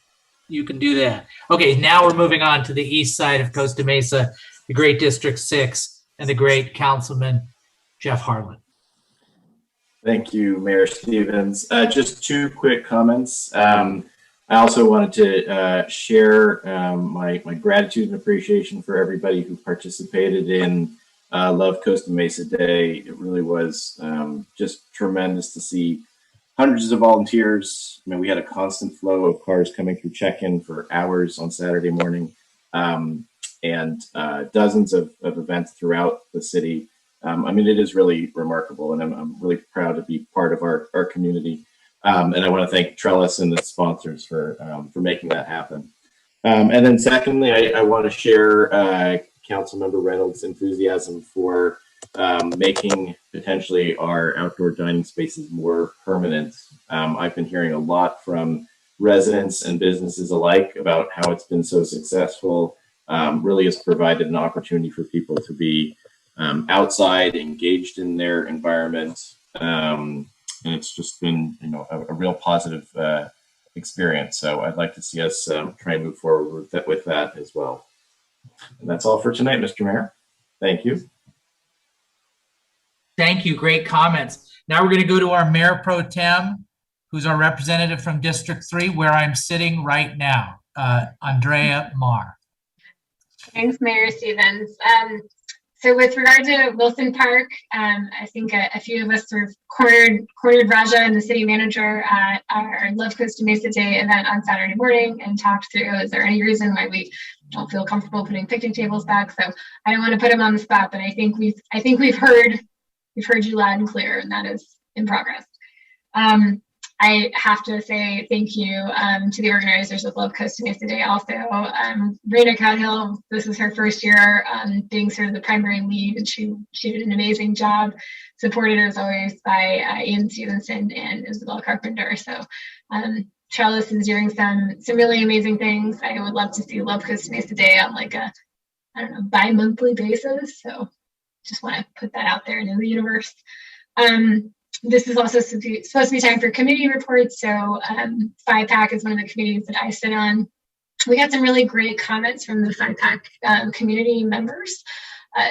You can do that. Okay, now we're moving on to the east side of Costa Mesa, the great District 6, and the great Councilman Jeff Harlan. Thank you, Mayor Stevens. Just two quick comments. I also wanted to share my gratitude and appreciation for everybody who participated in Love Costa Mesa Day. It really was just tremendous to see hundreds of volunteers. I mean, we had a constant flow of cars coming through check-in for hours on Saturday morning, and dozens of events throughout the city. I mean, it is really remarkable, and I'm really proud to be part of our community. And I want to thank Trellis and the sponsors for making that happen. And then secondly, I want to share Councilmember Reynolds' enthusiasm for making potentially our outdoor dining spaces more permanent. I've been hearing a lot from residents and businesses alike about how it's been so successful. Really has provided an opportunity for people to be outside, engaged in their environment. And it's just been, a real positive experience. So I'd like to see us try and move forward with that as well. And that's all for tonight, Mr. Mayor. Thank you. Thank you. Great comments. Now we're going to go to our Mayor Pro Tem, who's our representative from District 3, where I'm sitting right now, Andrea Marr. Thanks, Mayor Stevens. So with regard to Wilson Park, I think a few of us sort of cornered Raja and the city manager at our Love Costa Mesa Day event on Saturday morning and talked through, is there any reason why we don't feel comfortable putting picnic tables back? So I don't want to put him on the spot, but I think we've heard you loud and clear, and that is in progress. I have to say thank you to the organizers of Love Costa Mesa Day also. Raina Cowhill, this is her first year being sort of the primary lead, and she did an amazing job, supported as always by Ian Stevenson and Isabel Carpenter. So Trellis is doing some really amazing things. I would love to see Love Costa Mesa Day on like a, bi-monthly basis. So just want to put that out there into the universe. This is also supposed to be time for committee reports. So 5PAC is one of the committees that I sit on. We got some really great comments from the 5PAC community members,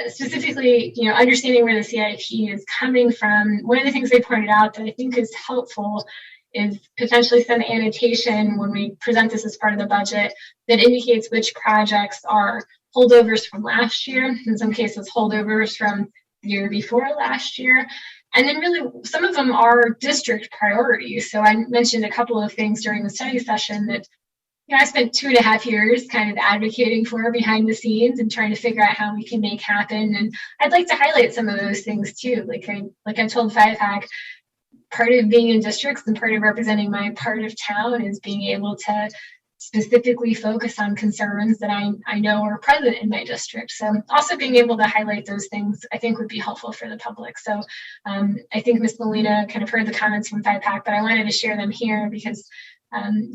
specifically, understanding where the CIP is coming from. One of the things they pointed out that I think is helpful is potentially some annotation when we present this as part of the budget that indicates which projects are holdovers from last year, in some cases holdovers from the year before last year. And then really some of them are district priorities. So I mentioned a couple of things during the study session that I spent 2.5 years kind of advocating for behind the scenes and trying to figure out how we can make happen. And I'd like to highlight some of those things too. Like I told 5PAC, part of being in districts and part of representing my part of town is being able to specifically focus on concerns that I know are present in my district. So also being able to highlight those things, I think would be helpful for the public. So I think Ms. Molina kind of heard the comments from 5PAC, but I wanted to share them here because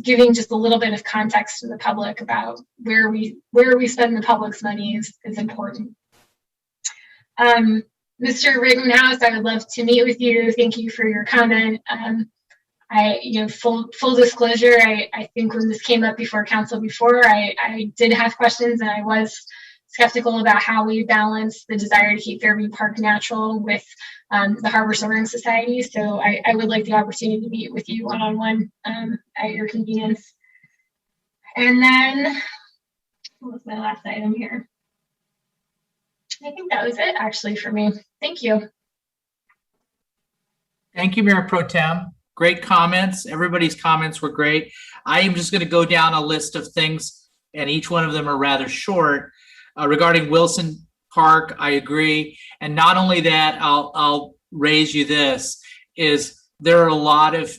giving just a little bit of context to the public about where we spend the public's money is important. Mr. Rittenhouse, I would love to meet with you. Thank you for your comment. Full disclosure, I think when this came up before council before, I did have questions and I was skeptical about how we balance the desire to keep Fairview Park natural with the Harbor Soaring Society. So I would like the opportunity to meet with you one-on-one at your convenience. And then, what was my last item here? I think that was it actually for me. Thank you. Thank you, Mayor Pro Tem. Great comments. Everybody's comments were great. I am just going to go down a list of things, and each one of them are rather short. Regarding Wilson Park, I agree. And not only that, I'll raise you this, is there are a lot of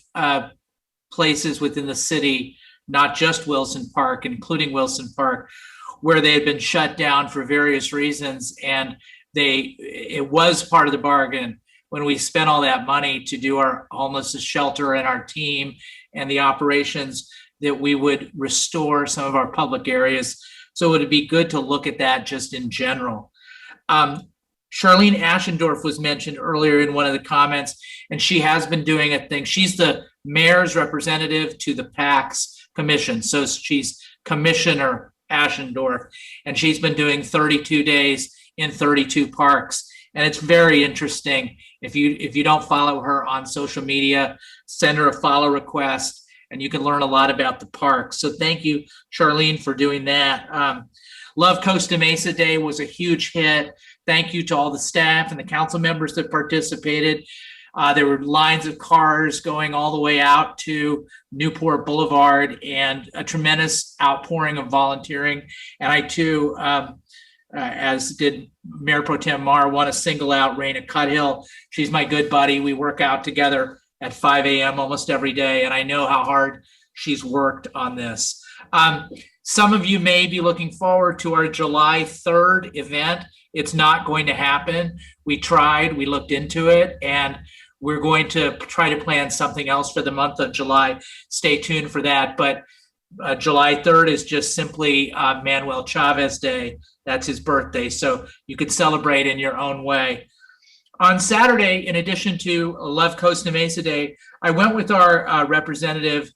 places within the city, not just Wilson Park, including Wilson Park, where they had been shut down for various reasons. And it was part of the bargain when we spent all that money to do our homelessness shelter and our team and the operations, that we would restore some of our public areas. So it would be good to look at that just in general. Charlene Ashendorf was mentioned earlier in one of the comments, and she has been doing a thing. She's the mayor's representative to the PAC's commission. So she's Commissioner Ashendorf, and she's been doing 32 days in 32 parks. And it's very interesting. If you don't follow her on social media, send her a follow request and you can learn a lot about the park. So thank you, Charlene, for doing that. Love Costa Mesa Day was a huge hit. Thank you to all the staff and the council members that participated. There were lines of cars going all the way out to Newport Boulevard and a tremendous outpouring of volunteering. And I too, as did Mayor Pro Tem Mar, want to single out Raina Cuthill. She's my good buddy. We work out together at 5 a.m. almost every day, and I know how hard she's worked on this. Some of you may be looking forward to our July 3rd event. It's not going to happen. We tried, we looked into it, and we're going to try to plan something else for the month of July. Stay tuned for that. But July 3rd is just simply Manuel Chavez Day. That's his birthday. So you could celebrate in your own way. On Saturday, in addition to Love Costa Mesa Day, I went with our representative,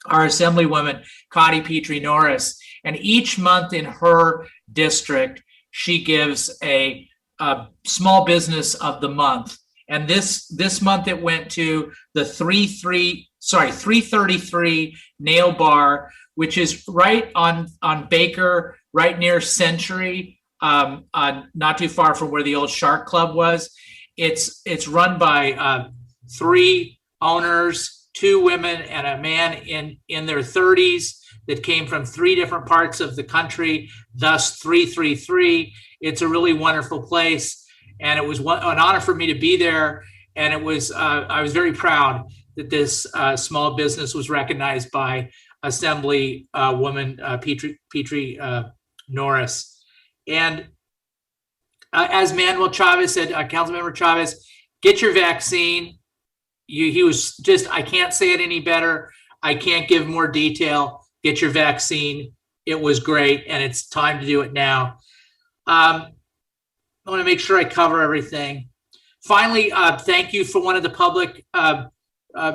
our Assemblywoman, Connie Petrie Norris, and each month in her district, she gives a small business of the month. And this month it went to the 333 Nail Bar, which is right on Baker, right near Century, not too far from where the old Shark Club was. It's run by 3 owners, 2 women and a man in their 30s that came from 3 different parts of the country, thus 333. It's a really wonderful place. And it was an honor for me to be there. And it was I was very proud that this small business was recognized by Assemblywoman Petrie Norris. And as Manuel Chavez said, Councilmember Chavez, get your vaccine. He was just, I can't say it any better. I can't give more detail. Get your vaccine. It was great, and it's time to do it now. I want to make sure I cover everything. Finally, thank you for one of the public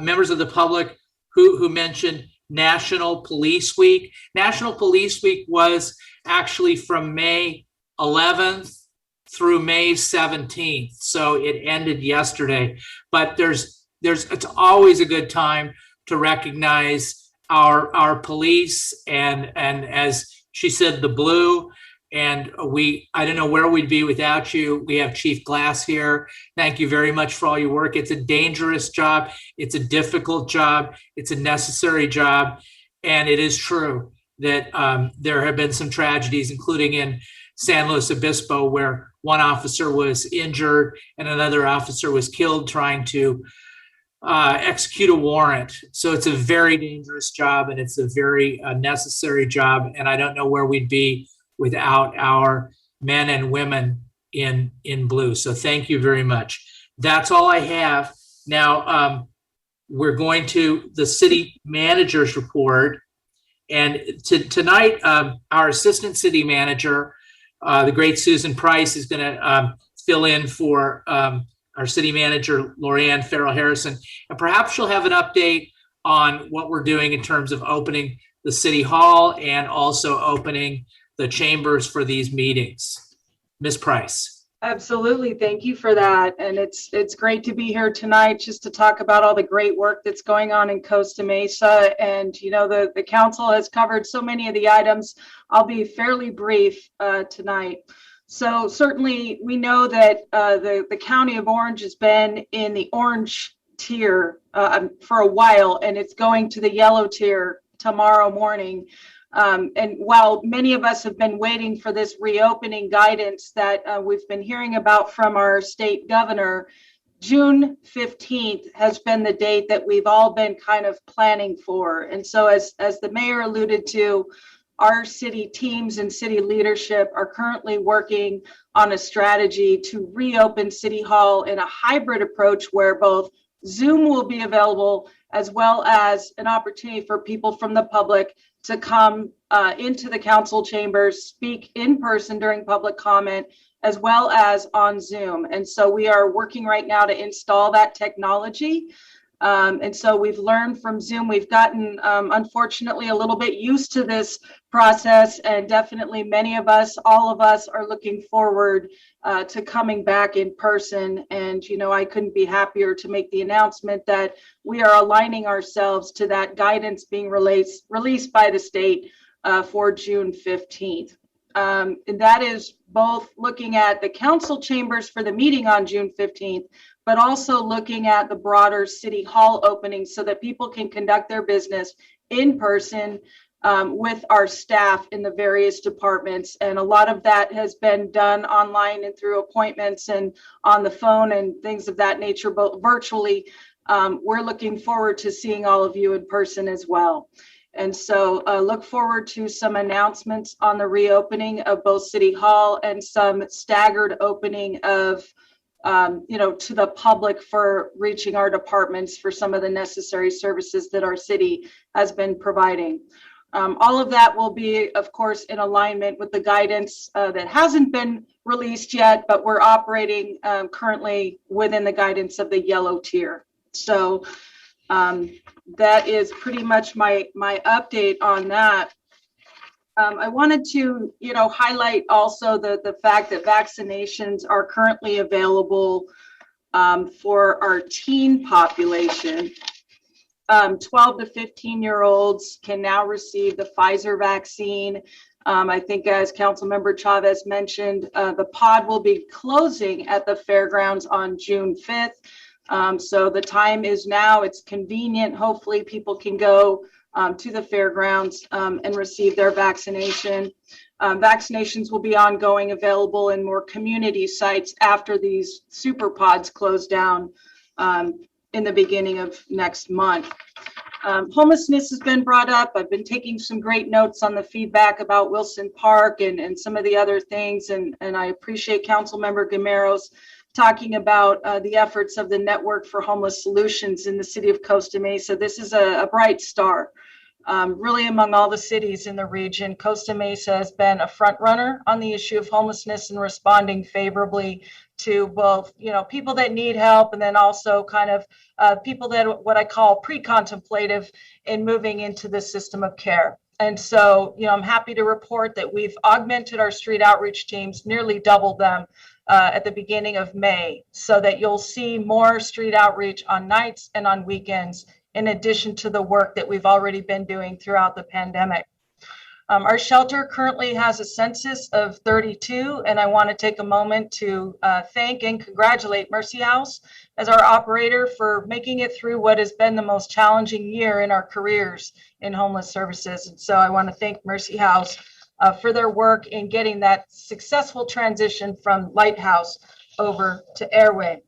members of the public who mentioned National Police Week. National Police Week was actually from May 11th through May 17th. So it ended yesterday, but it's always a good time to recognize our police and as she said, the blue. And I don't know where we'd be without you. We have Chief Glass here. Thank you very much for all your work. It's a dangerous job. It's a difficult job. It's a necessary job. And it is true that there have been some tragedies, including in San Luis Obispo, where one officer was injured and another officer was killed trying to execute a warrant. So it's a very dangerous job, and it's a very necessary job. And I don't know where we'd be without our men and women in blue. So thank you very much. That's all I have. Now, we're going to the city manager's report. And tonight, our assistant city manager, the great Susan Price, is going to fill in for our city manager, Lorianne Farrell Harrison. And perhaps she'll have an update on what we're doing in terms of opening the city hall and also opening the chambers for these meetings. Ms. Price. Absolutely. Thank you for that. And it's great to be here tonight just to talk about all the great work that's going on in Costa Mesa. And, you know, the council has covered so many of the items. I'll be fairly brief tonight. So certainly we know that the County of Orange has been in the orange tier for a while, and it's going to the yellow tier tomorrow morning. And while many of us have been waiting for this reopening guidance that we've been hearing about from our state governor, June 15th has been the date that we've all been kind of planning for. And so as the mayor alluded to, our city teams and city leadership are currently working on a strategy to reopen City Hall in a hybrid approach where both Zoom will be available as well as an opportunity for people from the public to come into the council chambers, speak in person during public comment, as well as on Zoom. And so we are working right now to install that technology. And so we've learned from Zoom, we've gotten, unfortunately, a little bit used to this process, and definitely many of us, all of us, are looking forward to coming back in person. And I couldn't be happier to make the announcement that we are aligning ourselves to that guidance being released by the state for June 15th. And that is both looking at the council chambers for the meeting on June 15th, but also looking at the broader city hall opening so that people can conduct their business in person with our staff in the various departments. And a lot of that has been done online and through appointments and on the phone and things of that nature, but virtually. We're looking forward to seeing all of you in person as well. And so look forward to some announcements on the reopening of both City Hall and some staggered opening of, to the public for reaching our departments for some of the necessary services that our city has been providing. All of that will be, of course, in alignment with the guidance that hasn't been released yet, but we're operating currently within the guidance of the yellow tier. So that is pretty much my update on that. I wanted to, highlight also the fact that vaccinations are currently available for our teen population. 12 to 15-year-olds can now receive the Pfizer vaccine. I think, as Councilmember Chavez mentioned, the pod will be closing at the fairgrounds on June 5th. So the time is now. It's convenient. Hopefully people can go to the fairgrounds and receive their vaccination. Vaccinations will be ongoing, available in more community sites after these super pods close down in the beginning of next month. Homelessness has been brought up. I've been taking some great notes on the feedback about Wilson Park and some of the other things. And I appreciate Councilmember Gameros talking about the efforts of the Network for Homeless Solutions in the city of Costa Mesa. This is a bright star. Really, among all the cities in the region, Costa Mesa has been a front runner on the issue of homelessness and responding favorably to both, people that need help, and then also kind of people that what I call pre-contemplative in moving into the system of care. And so, I'm happy to report that we've augmented our street outreach teams, nearly doubled them at the beginning of May, so that you'll see more street outreach on nights and on weekends, in addition to the work that we've already been doing throughout the pandemic. Our shelter currently has a census of 32, and I want to take a moment to thank and congratulate Mercy House as our operator for making it through what has been the most challenging year in our careers in homeless services. And so I want to thank Mercy House for their work in getting that successful transition from Lighthouse over to Airway.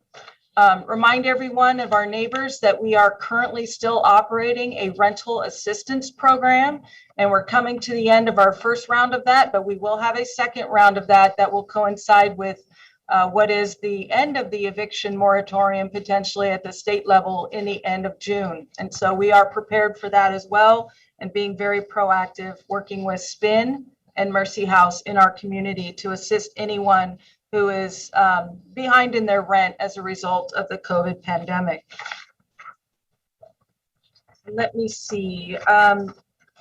Remind everyone of our neighbors that we are currently still operating a rental assistance program, and we're coming to the end of our first round of that, but we will have a second round of that will coincide with what is the end of the eviction moratorium potentially at the state level in the end of June. And so we are prepared for that as well, and being very proactive, working with SPIN and Mercy House in our community to assist anyone who is behind in their rent as a result of the COVID pandemic. Let me see.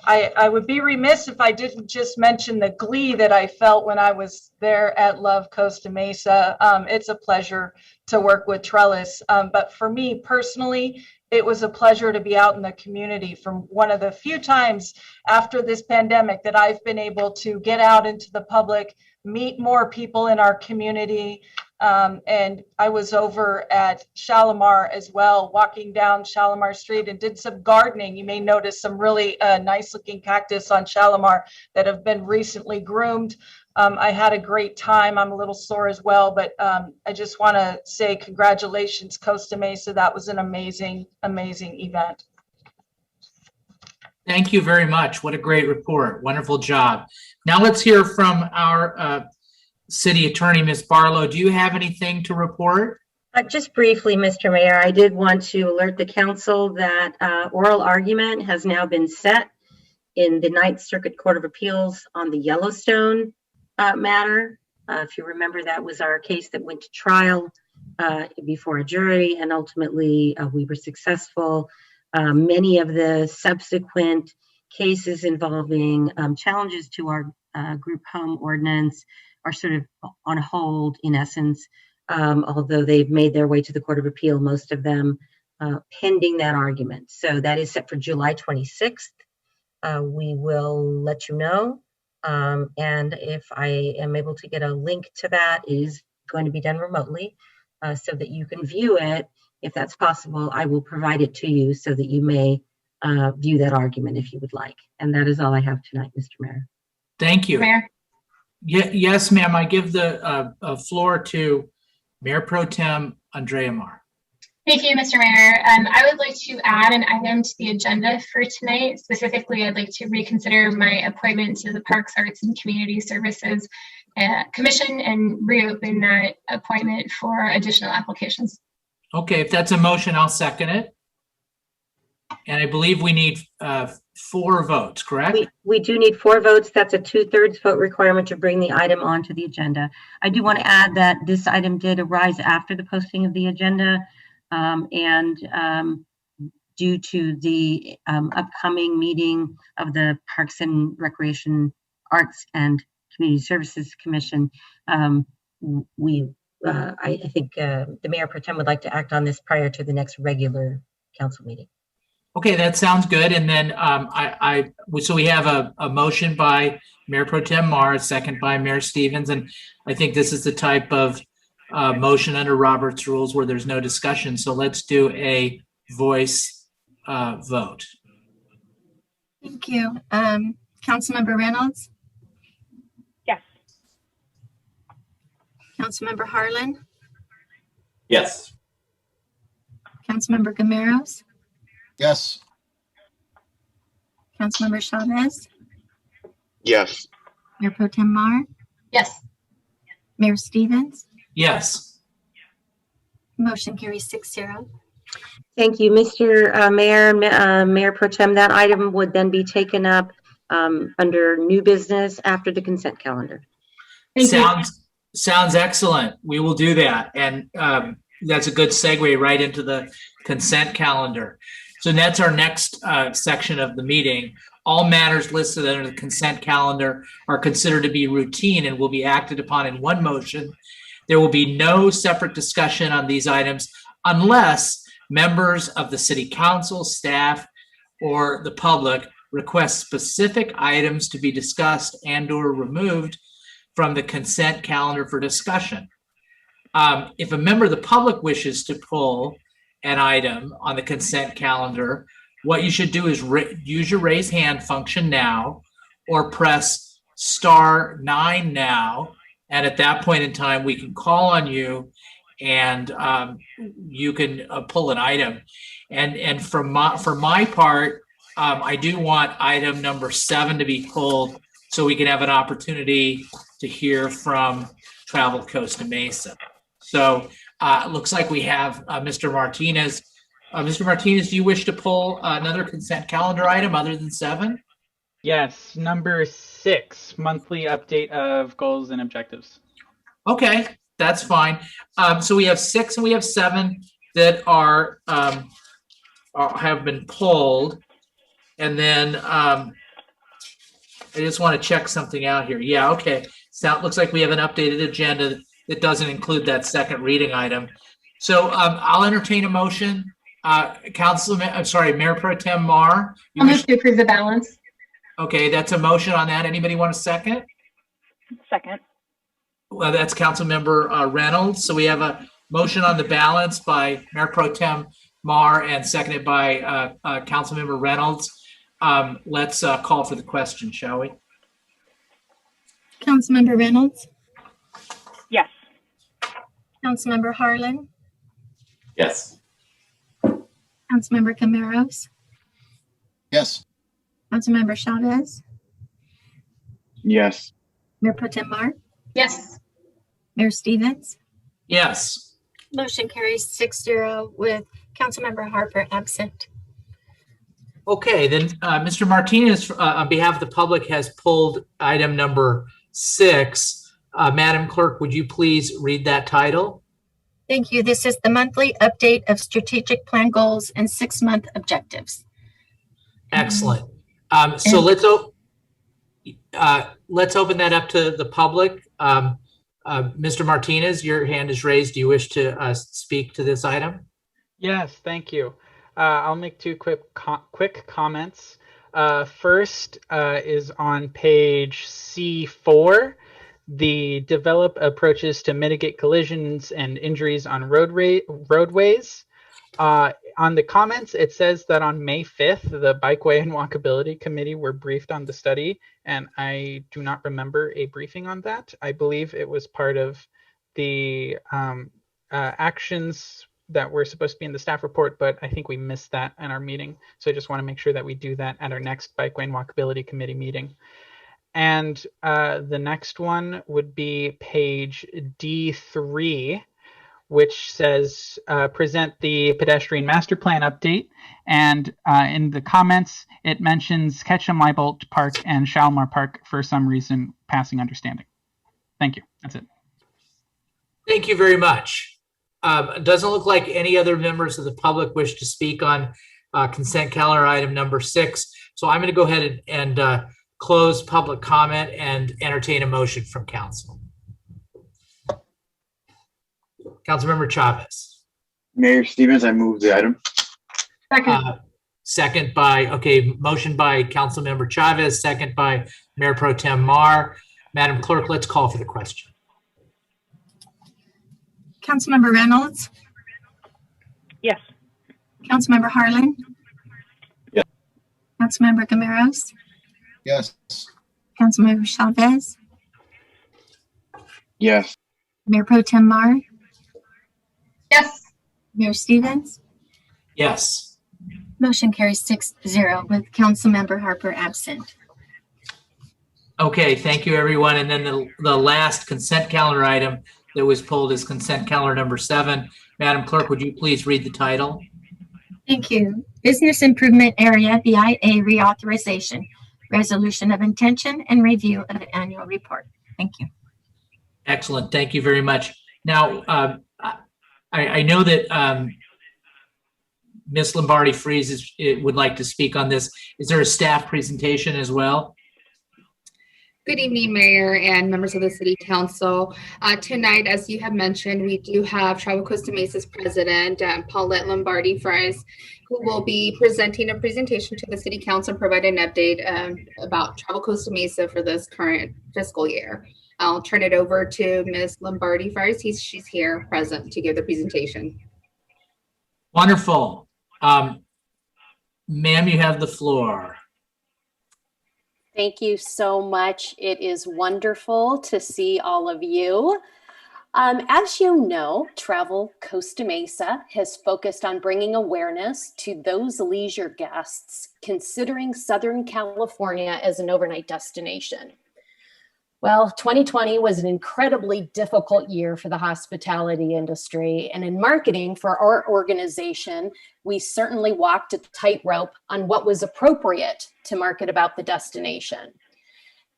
I would be remiss if I didn't just mention the glee that I felt when I was there at Love Costa Mesa. It's a pleasure to work with Trellis, but for me personally, it was a pleasure to be out in the community. From one of the few times after this pandemic that I've been able to get out into the public, meet more people in our community. And I was over at Shalimar as well, walking down Shalimar Street, and did some gardening. You may notice some really nice looking cactus on Shalimar that have been recently groomed. I had a great time. I'm a little sore as well, but I just want to say congratulations, Costa Mesa. That was an amazing, amazing event. Thank you very much. What a great report. Wonderful job. Now let's hear from our City Attorney, Ms. Barlow. Do you have anything to report? Just briefly, Mr. Mayor, I did want to alert the council that oral argument has now been set in the Ninth Circuit Court of Appeals on the Yellowstone matter. If you remember, that was our case that went to trial before a jury, and ultimately we were successful. Many of the subsequent cases involving challenges to our group home ordinance are sort of on hold in essence, although they've made their way to the Court of Appeal, most of them pending that argument. So that is set for July 26th. We will let you know. And if I am able to get a link to that, it is going to be done remotely so that you can view it. If that's possible, I will provide it to you so that you may view that argument if you would like. And that is all I have tonight, Mr. Mayor. Thank you. Mayor. Yes, ma'am. I give the floor to Mayor Pro Tem Andrea Mar. Thank you, Mr. Mayor. I would like to add an item to the agenda for tonight. Specifically, I'd like to reconsider my appointment to the Parks, Arts, and Community Services Commission and reopen that appointment for additional applications. Okay, if that's a motion, I'll second it. And I believe we need 4 votes, correct? We do need 4 votes. That's a 2/3 vote requirement to bring the item onto the agenda. I do want to add that this item did arise after the posting of the agenda. Due to the upcoming meeting of the Parks and Recreation, Arts and Community Services Commission, I think the Mayor Pro Tem would like to act on this prior to the next regular council meeting. Okay, that sounds good. And then so we have a motion by Mayor Pro Tem Mar, a second by Mayor Stevens, and I think this is the type of motion under Robert's rules where there's no discussion. So let's do a voice vote. Thank you. Councilmember Reynolds? Yes. Councilmember Harlan? Yes. Councilmember Gameros? Yes. Councilmember Chavez? Yes. Mayor Pro Tem Mar? Yes. Mayor Stevens? Yes. Motion carries 6-0. Thank you, Mr. Mayor, Mayor Pro Tem. That item would then be taken up under new business after the consent calendar. Sounds excellent. We will do that. And that's a good segue right into the consent calendar. So that's our next section of the meeting. All matters listed under the consent calendar are considered to be routine and will be acted upon in one motion. There will be no separate discussion on these items unless members of the city council, staff, or the public request specific items to be discussed and/or removed from the consent calendar for discussion. If a member of the public wishes to pull an item on the consent calendar, what you should do is use your raise hand function now or press *9 now. And at that point in time, we can call on you and you can pull an item. And for my part, I do want item number 7 to be pulled so we can have an opportunity to hear from Travel Costa Mesa. So it looks like we have Mr. Martinez. Mr. Martinez, do you wish to pull another consent calendar item other than 7? Yes, number 6, monthly update of goals and objectives. Okay, that's fine. So we have 6 and we have 7 that are have been pulled. And then I just want to check something out here. Yeah, okay. So it looks like we have an updated agenda that doesn't include that second reading item. So I'll entertain a motion. Mayor Pro Tem Mar. I'll move to approve the balance. Okay, that's a motion on that. Anybody want a second? Second. Well, that's Councilmember Reynolds. So we have a motion on the balance by Mayor Pro Tem Mar and seconded by Councilmember Reynolds. Let's call for the question, shall we? Councilmember Reynolds? Yes. Councilmember Harlan? Yes. Councilmember Gameros? Yes. Councilmember Chavez? Yes. Mayor Pro Tem Mar? Yes. Mayor Stevens? Yes. Motion carries 6-0 with Councilmember Harper absent. Okay, then Mr. Martinez, on behalf of the public, has pulled item number 6. Madam Clerk, would you please read that title? Thank you. This is the monthly update of strategic plan goals and 6-month objectives. Excellent. So let's open that up to the public. Mr. Martinez, your hand is raised. Do you wish to speak to this item? Yes, thank you. I'll make two quick comments. First is on page C4, the develop approaches to mitigate collisions and injuries on roadways. On the comments, it says that on May 5th, the Bikeway and Walkability Committee were briefed on the study, and I do not remember a briefing on that. I believe it was part of the actions that were supposed to be in the staff report, but I think we missed that in our meeting. So I just want to make sure that we do that at our next Bikeway and Walkability Committee meeting. And the next one would be page D3, which says present the pedestrian master plan update. And in the comments, it mentions Ketchum-Leibold Park and Shalimar Park for some reason passing understanding. Thank you. That's it. Thank you very much. It doesn't look like any other members of the public wish to speak on consent calendar item number 6. So I'm going to go ahead and close public comment and entertain a motion from council. Councilmember Chavez. Mayor Stevens, I move the item. Second by, motion by Councilmember Chavez, second by Mayor Pro Tem Mar. Madam Clerk, let's call for the question. Councilmember Reynolds? Yes. Councilmember Harlan? Yes. Councilmember Gamaros? Yes. Councilmember Chavez? Yes. Mayor Pro Tem Mar? Yes. Mayor Stevens? Yes. Motion carries 6-0 with Councilmember Harper absent. Okay, thank you, everyone. And then the last consent calendar item that was pulled is consent calendar number 7. Madam Clerk, would you please read the title? Thank you. Business Improvement Area BIA Reauthorization, Resolution of Intention and Review of Annual Report. Thank you. Excellent. Thank you very much. Now, I know that Ms. Lombardi-Fries would like to speak on this. Is there a staff presentation as well? Good evening, Mayor and members of the City Council. Tonight, as you have mentioned, we do have Travel Costa Mesa's president, Paulette Lombardi-Fries, who will be presenting a presentation to the City Council and provide an update about Travel Costa Mesa for this current fiscal year. I'll turn it over to Ms. Lombardi-Fries. She's here present to give the presentation. Wonderful. Ma'am, you have the floor. Thank you so much. It is wonderful to see all of you. As you know, Travel Costa Mesa has focused on bringing awareness to those leisure guests considering Southern California as an overnight destination. Well, 2020 was an incredibly difficult year for the hospitality industry, and in marketing for our organization, we certainly walked a tightrope on what was appropriate to market about the destination.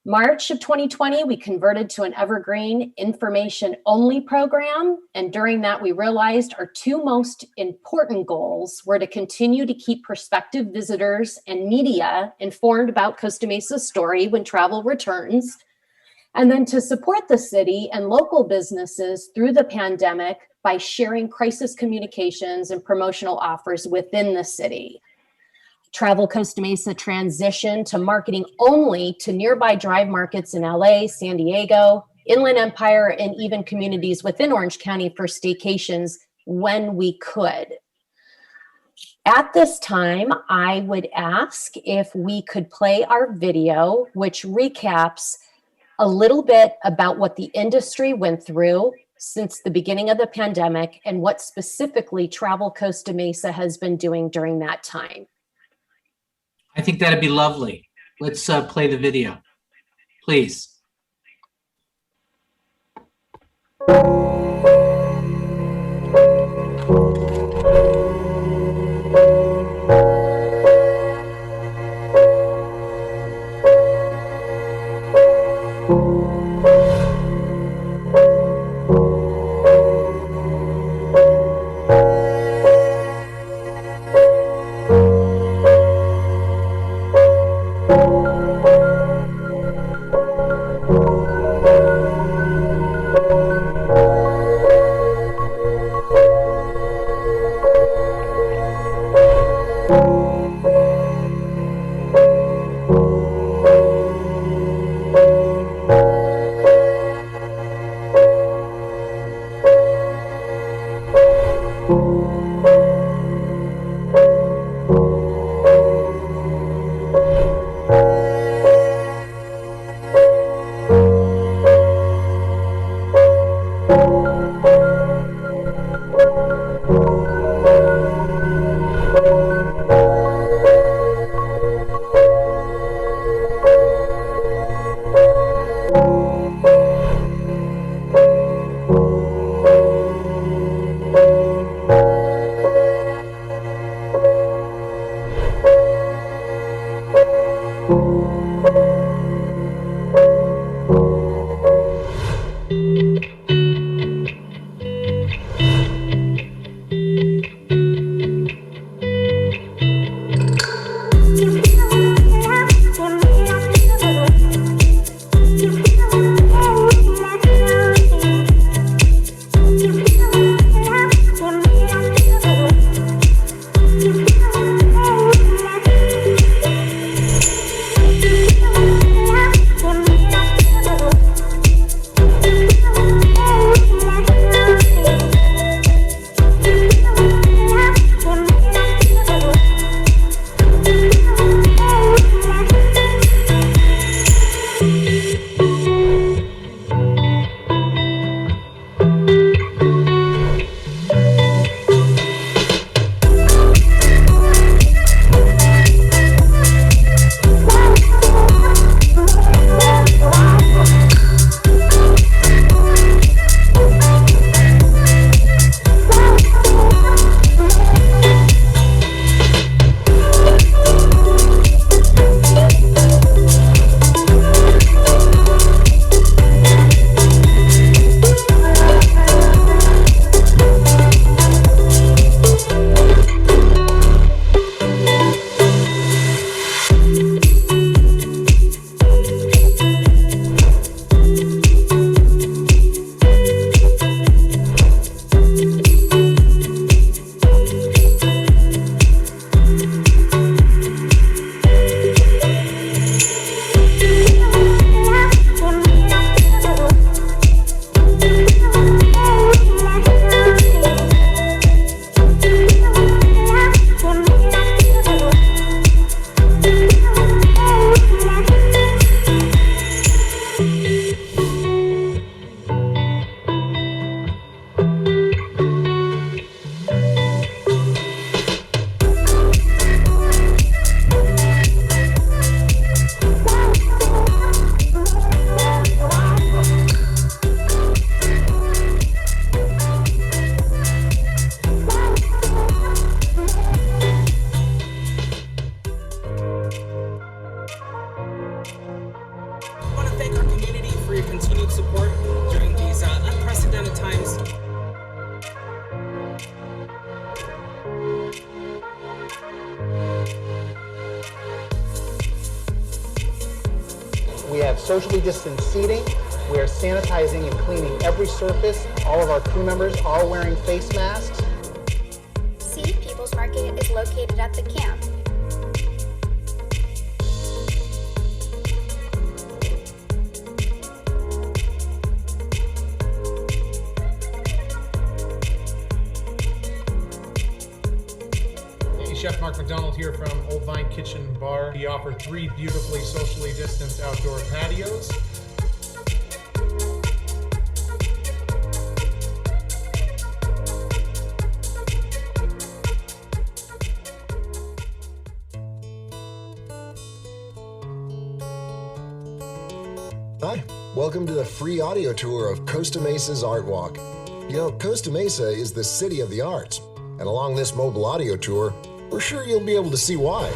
March of 2020, we converted to an evergreen information-only program, and during that, we realized our two most important goals were to continue to keep prospective visitors and media informed about Costa Mesa's story when travel returns, and then to support the city and local businesses through the pandemic by sharing crisis communications and promotional offers within the city. Travel Costa Mesa transitioned to marketing only to nearby drive markets in LA, San Diego, Inland Empire, and even communities within Orange County for staycations when we could. At this time, I would ask if we could play our video, which recaps a little bit about what the industry went through since the beginning of the pandemic and what specifically Travel Costa Mesa has been doing during that time. I think that'd be lovely. Let's play the video, please. socially distanced seating. We are sanitizing and cleaning every surface. All of our crew members are wearing face masks. C, People's Market is located at the camp. Chef Mark McDonald here from Old Vine Kitchen Bar. We offer 3 beautifully socially distanced outdoor patios. Hi, welcome to the free audio tour of Costa Mesa's Art Walk. You know, Costa Mesa is the city of the arts, and along this mobile audio tour, we're sure you'll be able to see why.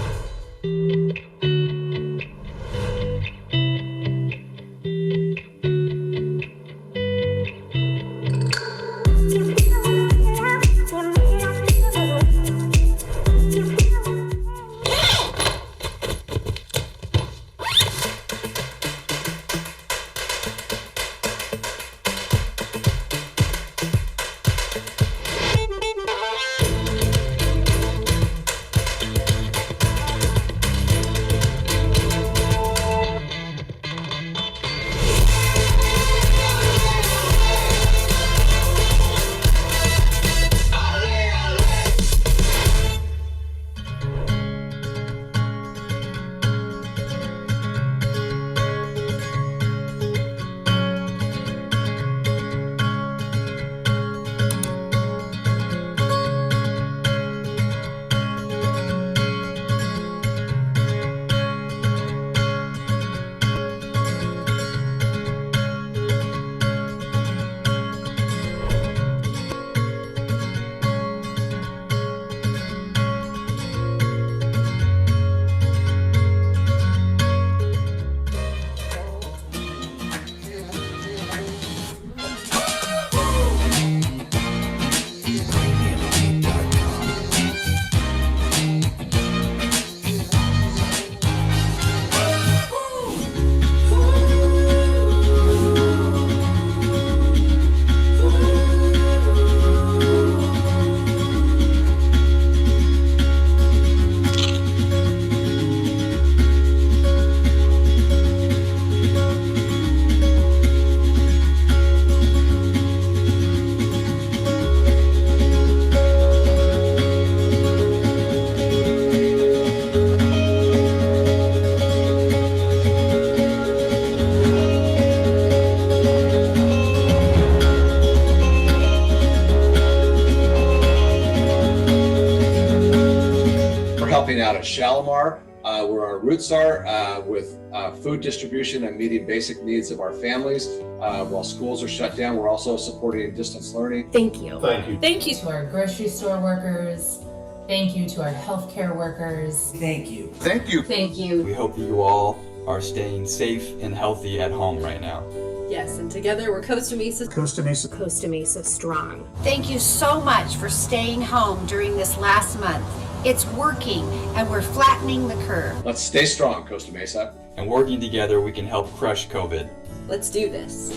Out at Shalimar, where our roots are, with food distribution and meeting basic needs of our families. While schools are shut down, we're also supporting distance learning. Thank you. Thank you. Thank you to our grocery store workers. Thank you to our healthcare workers. Thank you. Thank you. Thank you. We hope you all are staying safe and healthy at home right now. Yes, and together we're Costa Mesa. Costa Mesa. Costa Mesa strong. Thank you so much for staying home during this last month. It's working, and we're flattening the curve. Let's stay strong, Costa Mesa. And working together, we can help crush COVID. Let's do this.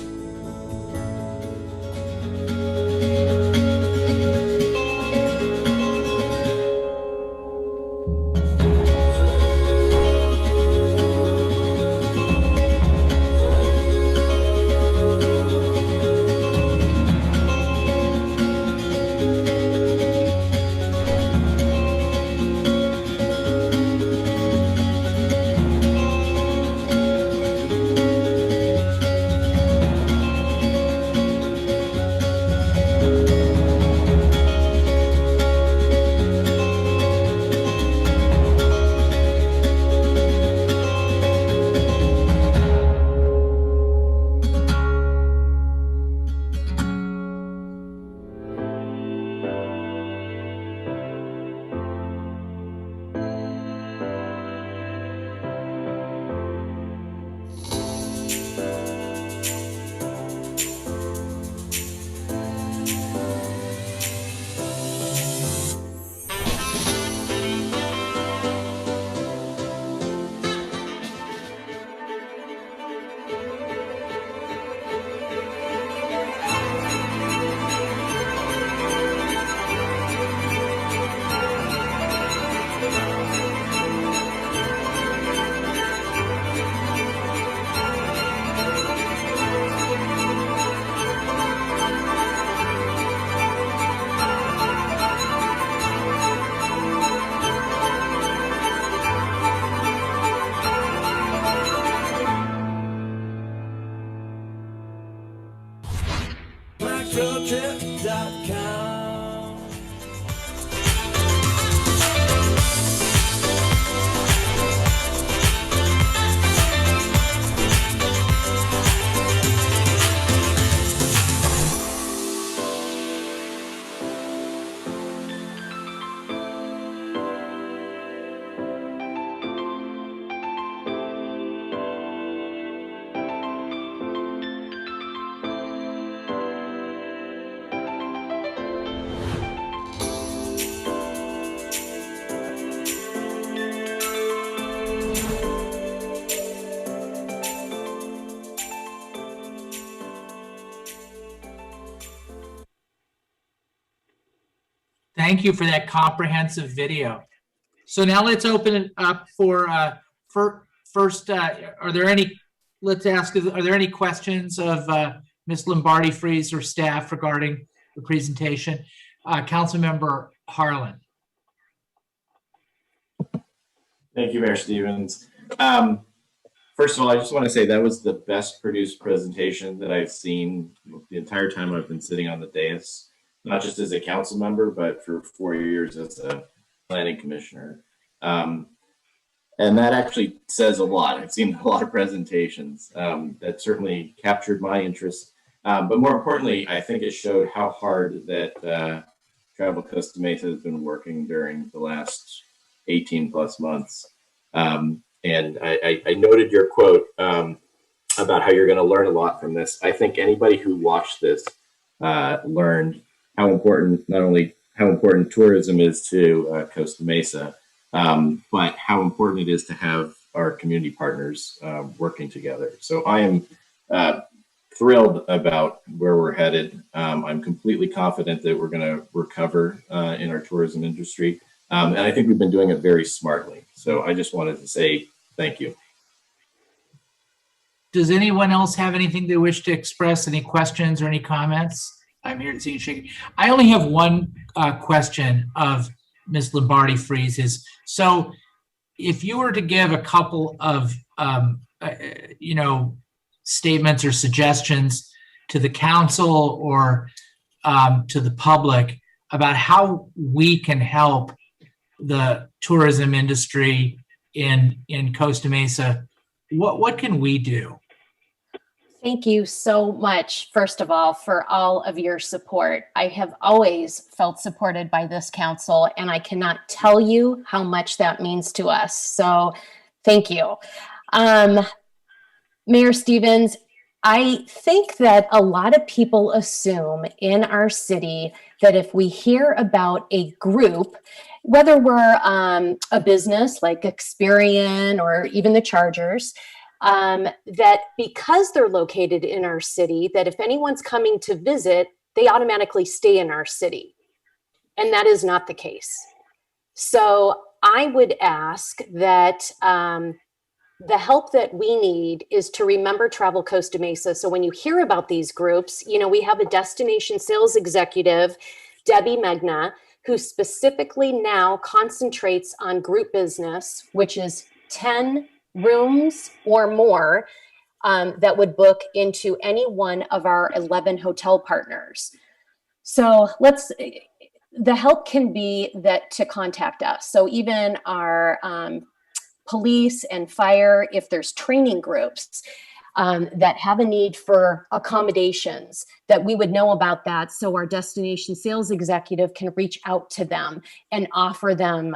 RetroTrip.com. Thank you for that comprehensive video. So now let's open it up for first. Are there any? Let's ask. Are there any questions of Ms. Lombardi-Fries or staff regarding the presentation? Councilmember Harlan. Thank you, Mayor Stevens. First of all, I just want to say that was the best produced presentation that I've seen the entire time I've been sitting on the dais, not just as a council member, but for 4 years as a planning commissioner. And that actually says a lot. I've seen a lot of presentations that certainly captured my interest. But more importantly, I think it showed how hard that Travel Costa Mesa has been working during the last 18 plus months. And I noted your quote about how you're going to learn a lot from this. I think anybody who watched this learned how important, not only how important tourism is to Costa Mesa, but how important it is to have our community partners working together. So I am thrilled about where we're headed. I'm completely confident that we're going to recover in our tourism industry. And I think we've been doing it very smartly. So I just wanted to say thank you. Does anyone else have anything they wish to express? Any questions or any comments? I'm here to see you shaking. I only have one question of Ms. Lombardi-Fries. So if you were to give a couple of, statements or suggestions to the council or to the public about how we can help the tourism industry in Costa Mesa, what can we do? Thank you so much, first of all, for all of your support. I have always felt supported by this council, and I cannot tell you how much that means to us. So thank you. Mayor Stevens, I think that a lot of people assume in our city that if we hear about a group, whether we're a business like Experian or even the Chargers, that because they're located in our city, that if anyone's coming to visit, they automatically stay in our city. And that is not the case. So I would ask that the help that we need is to remember Travel Costa Mesa. So when you hear about these groups, we have a destination sales executive, Debbie Megna, who specifically now concentrates on group business, which is 10 rooms or more that would book into any one of our 11 hotel partners. So the help can be that to contact us. So even our police and fire, if there's training groups that have a need for accommodations, that we would know about that. So our destination sales executive can reach out to them and offer them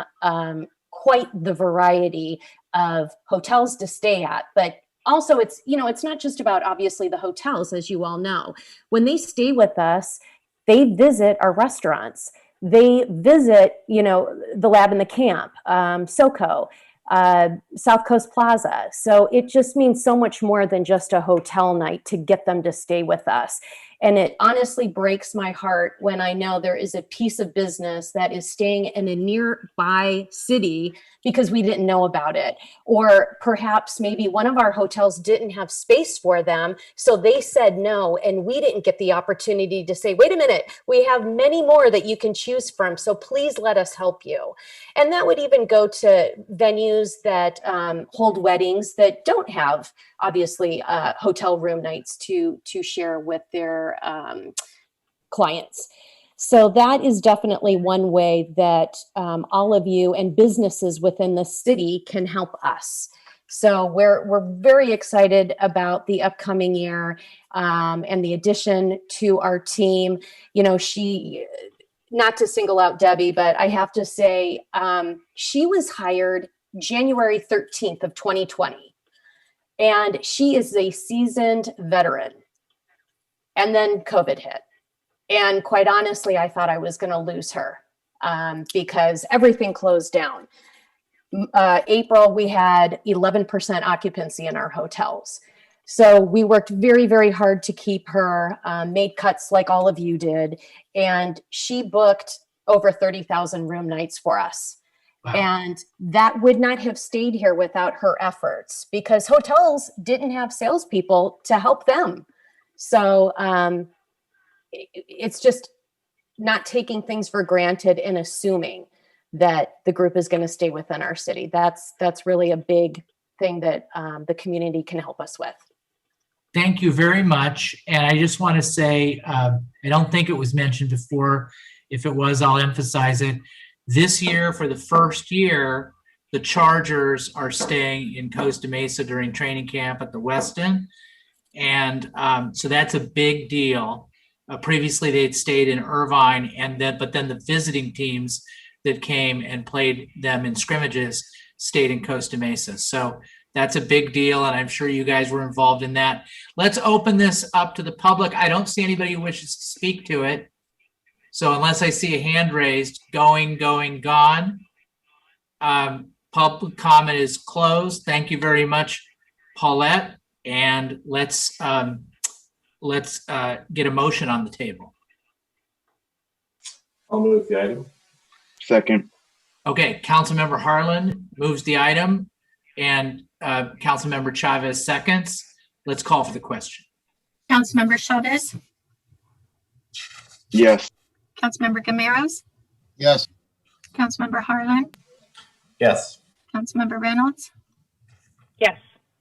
quite the variety of hotels to stay at. But also it's not just about obviously the hotels, as you all know. When they stay with us, they visit our restaurants. They visit, the lab in the camp, SoCo, South Coast Plaza. So it just means so much more than just a hotel night to get them to stay with us. And it honestly breaks my heart when I know there is a piece of business that is staying in a nearby city because we didn't know about it. Or perhaps maybe one of our hotels didn't have space for them, so they said no, and we didn't get the opportunity to say, wait a minute, we have many more that you can choose from, so please let us help you. And that would even go to venues that hold weddings that don't have, obviously, hotel room nights to share with their clients. So that is definitely one way that all of you and businesses within the city can help us. So we're very excited about the upcoming year and the addition to our team. You know, not to single out Debbie, but I have to say she was hired January 13th of 2020, and she is a seasoned veteran. And then COVID hit. And quite honestly, I thought I was going to lose her because everything closed down. April, we had 11% occupancy in our hotels. So we worked very, very hard to keep her, made cuts like all of you did. And she booked over 30,000 room nights for us. Wow. And that would not have stayed here without her efforts because hotels didn't have salespeople to help them. So it's just not taking things for granted and assuming that the group is going to stay within our city. That's really a big thing that the community can help us with. Thank you very much. And I just want to say, I don't think it was mentioned before. If it was, I'll emphasize it. This year, for the first year, the Chargers are staying in Costa Mesa during training camp at the Westin. And so that's a big deal. Previously, they had stayed in Irvine, but then the visiting teams that came and played them in scrimmages stayed in Costa Mesa. So that's a big deal, and I'm sure you guys were involved in that. Let's open this up to the public. I don't see anybody who wishes to speak to it. So unless I see a hand raised, going, gone. Public comment is closed. Thank you very much, Paulette. And let's get a motion on the table. I'll move the item. Second. Okay, Councilmember Harlan moves the item and Councilmember Chavez seconds. Let's call for the question. Councilmember Chavez? Yes. Councilmember Gameros? Yes. Councilmember Harlan? Yes. Councilmember Reynolds? Yes.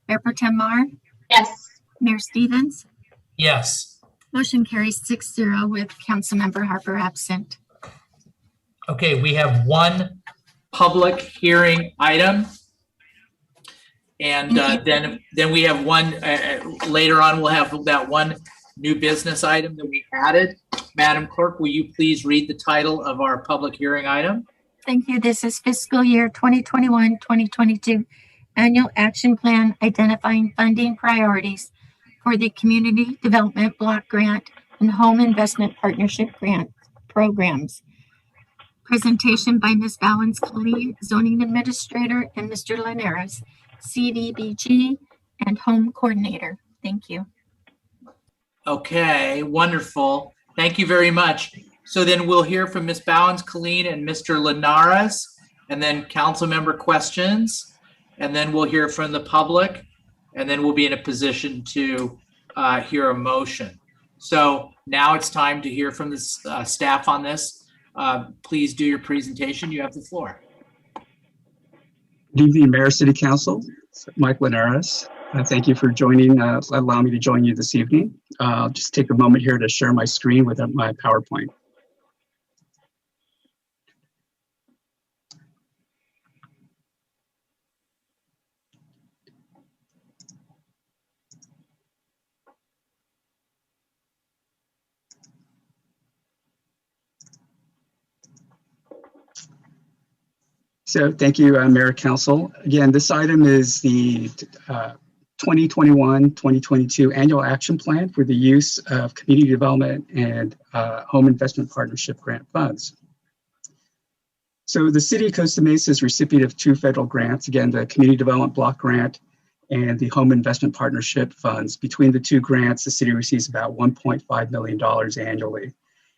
Mayor Pro Tem Mar? Yes. Mayor Stevens? Yes. Motion carries 6-0 with Councilmember Harper absent. Okay, we have one public hearing item. And then we have one, later on, we'll have that one new business item that we added. Madam Clerk, will you please read the title of our public hearing item? Thank you. This is fiscal year 2021-2022 annual action plan identifying funding priorities for the Community Development Block Grant and Home Investment Partnership Grant programs. Presentation by Ms. Valens-Colleen, Zoning Administrator, and Mr. Linares, CDBG and Home Coordinator. Thank you. Okay, wonderful. Thank you very much. So then we'll hear from Ms. Valens-Colleen and Mr. Linares, and then council member questions, and then we'll hear from the public, and then we'll be in a position to hear a motion. So now it's time to hear from the staff on this. Please do your presentation. You have the floor. Good evening, Mayor, City Council. Mike Linares. Thank you for joining, allowing me to join you this evening. I'll just take a moment here to share my screen with my PowerPoint. So thank you, Mayor, Council. Again, this item is the 2021-2022 annual action plan for the use of community development and home investment partnership grant funds. So the city of Costa Mesa is recipient of 2 federal grants, again, the Community Development Block Grant and the Home Investment Partnership Funds. Between the 2 grants, the city receives about $1.5 million annually.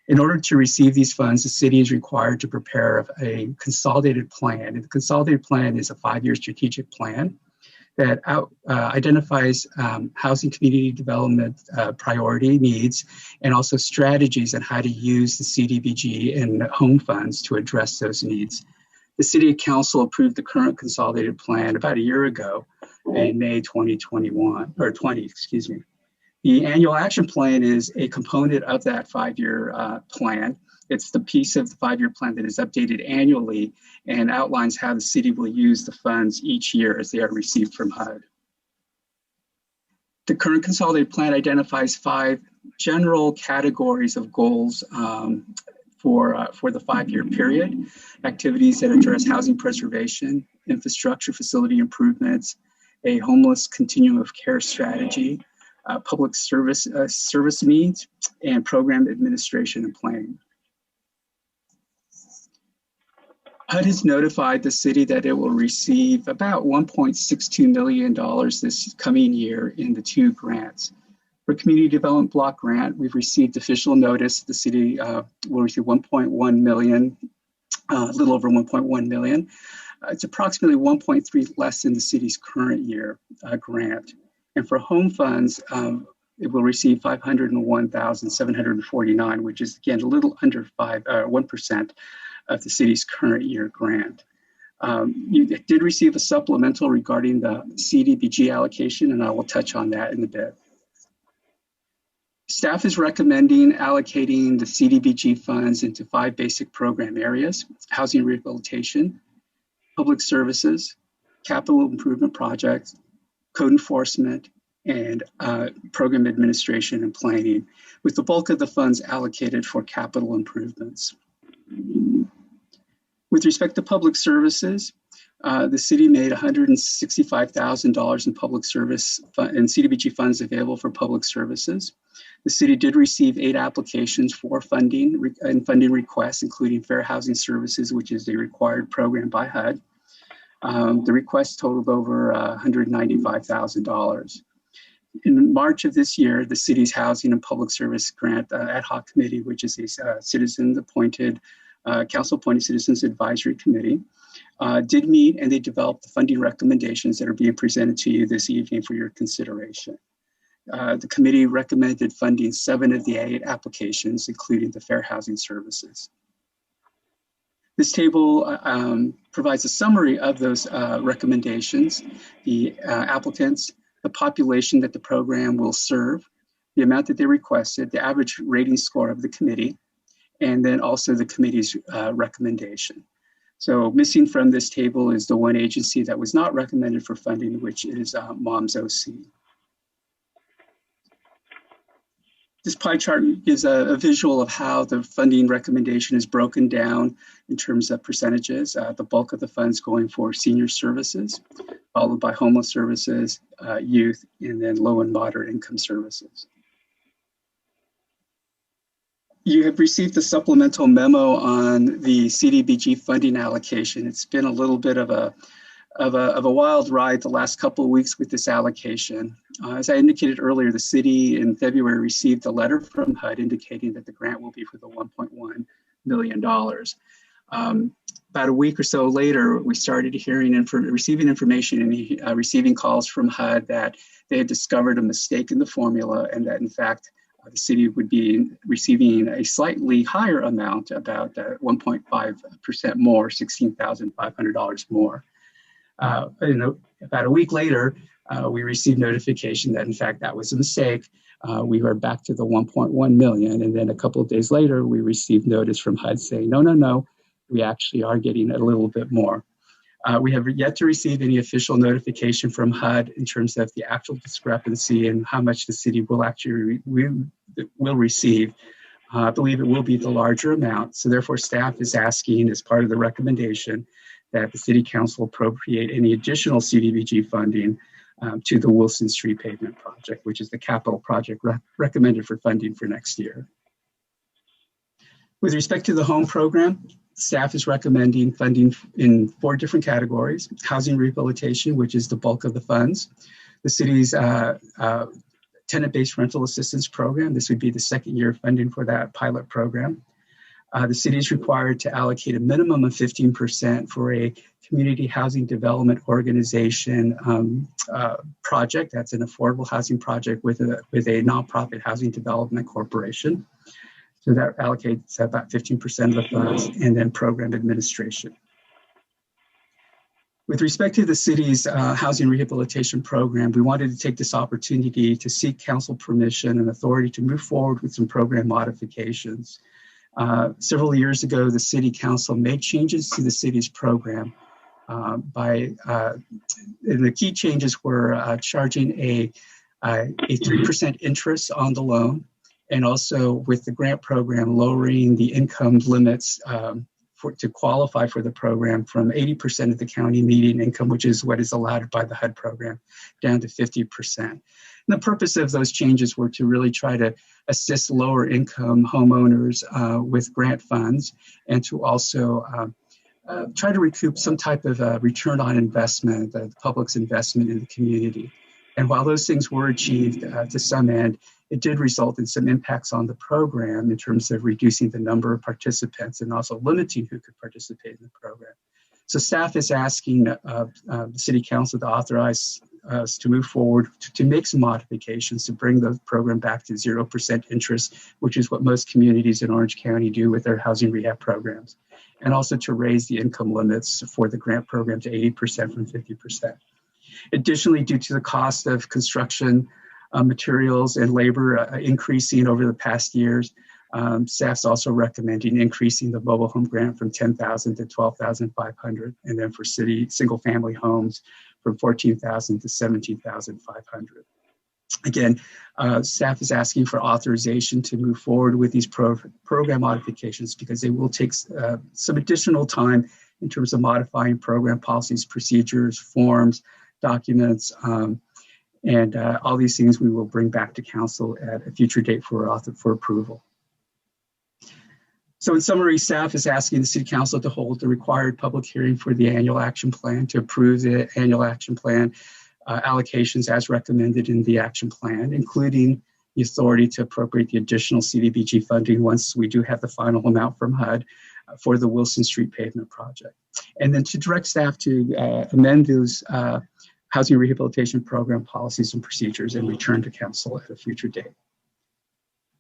In order to receive these funds, the city is required to prepare a consolidated plan. And the consolidated plan is a 5-year strategic plan that identifies housing community development priority needs and also strategies on how to use the CDBG and home funds to address those needs. The City Council approved the current consolidated plan about a year ago in May 2021, or 20, excuse me. The annual action plan is a component of that 5-year plan. It's the piece of the 5-year plan that is updated annually and outlines how the city will use the funds each year as they are received from HUD. The current consolidated plan identifies 5 general categories of goals for the 5-year period: activities that address housing preservation, infrastructure facility improvements, a homeless continuum of care strategy, public service needs, and program administration and planning. HUD has notified the city that it will receive about $1.62 million this coming year in the 2 grants. For Community Development Block Grant, we've received official notice the city will receive $1.1 million, a little over $1.1 million. It's approximately 1.3 less than the city's current year grant. And for home funds, it will receive $501,749, which is again a little under 1% of the city's current year grant. You did receive a supplemental regarding the CDBG allocation, and I will touch on that in a bit. Staff is recommending allocating the CDBG funds into 5 basic program areas: housing rehabilitation, public services, capital improvement projects, code enforcement, and program administration and planning, with the bulk of the funds allocated for capital improvements. With respect to public services, the city made $165,000 in public service and CDBG funds available for public services. The city did receive 8 applications for funding and funding requests, including Fair Housing Services, which is a required program by HUD. The request totaled over $195,000. In March of this year, the city's Housing and Public Service Grant Ad Hoc Committee, which is a citizen-appointed, council-appointed Citizens Advisory Committee, did meet, and they developed the funding recommendations that are being presented to you this evening for your consideration. The committee recommended funding 7 of the 8 applications, including the Fair Housing Services. This table provides a summary of those recommendations: the applicants, the population that the program will serve, the amount that they requested, the average rating score of the committee, and then also the committee's recommendation. So missing from this table is the one agency that was not recommended for funding, which is MOMS OC. This pie chart gives a visual of how the funding recommendation is broken down in terms of percentages. The bulk of the funds going for senior services, followed by homeless services, youth, and then low and moderate income services. You have received a supplemental memo on the CDBG funding allocation. It's been a little bit of a wild ride the last couple of weeks with this allocation. As I indicated earlier, the city in February received a letter from HUD indicating that the grant will be for the $1.1 million. About a week or so later, we started receiving information and receiving calls from HUD that they had discovered a mistake in the formula, and that in fact, the city would be receiving a slightly higher amount, about 1.5% more, $16,500 more. About a week later, we received notification that in fact that was a mistake. We were back to the 1.1 million, and then a couple of days later, we received notice from HUD saying, no, we actually are getting a little bit more. We have yet to receive any official notification from HUD in terms of the actual discrepancy and how much the city will actually will receive. I believe it will be the larger amount. So therefore, staff is asking, as part of the recommendation, that the City Council appropriate any additional CDBG funding to the Wilson Street Pavement Project, which is the capital project recommended for funding for next year. With respect to the home program, staff is recommending funding in 4 different categories: housing rehabilitation, which is the bulk of the funds; the city's tenant-based rental assistance program. This would be the 2nd year funding for that pilot program. The city is required to allocate a minimum of 15% for a community housing development organization project. That's an affordable housing project with a nonprofit housing development corporation. So that allocates about 15% of the funds, and then program administration. With respect to the city's housing rehabilitation program, we wanted to take this opportunity to seek council permission and authority to move forward with some program modifications. Several years ago, the city council made changes to the city's program and the key changes were charging a 3% interest on the loan, and also with the grant program, lowering the income limits to qualify for the program from 80% of the county median income, which is what is allowed by the HUD program, down to 50%. And the purpose of those changes were to really try to assist lower income homeowners with grant funds, and to also try to recoup some type of return on investment, the public's investment in the community. And while those things were achieved to some end, it did result in some impacts on the program in terms of reducing the number of participants and also limiting who could participate in the program. So staff is asking the City Council to authorize us to move forward to make some modifications to bring the program back to 0% interest, which is what most communities in Orange County do with their housing rehab programs, and also to raise the income limits for the grant program to 80% from 50%. Additionally, due to the cost of construction materials and labor increasing over the past years, staff's also recommending increasing the mobile home grant from $10,000 to $12,500, and then for city single-family homes from $14,000 to $17,500. Again, staff is asking for authorization to move forward with these program modifications because they will take some additional time in terms of modifying program policies, procedures, forms, documents, and all these things we will bring back to council at a future date for approval. So in summary, staff is asking the City Council to hold the required public hearing for the annual action plan, to approve the annual action plan allocations as recommended in the action plan, including the authority to appropriate the additional CDBG funding once we do have the final amount from HUD for the Wilson Street pavement project. And then to direct staff to amend those housing rehabilitation program policies and procedures and return to council at a future date.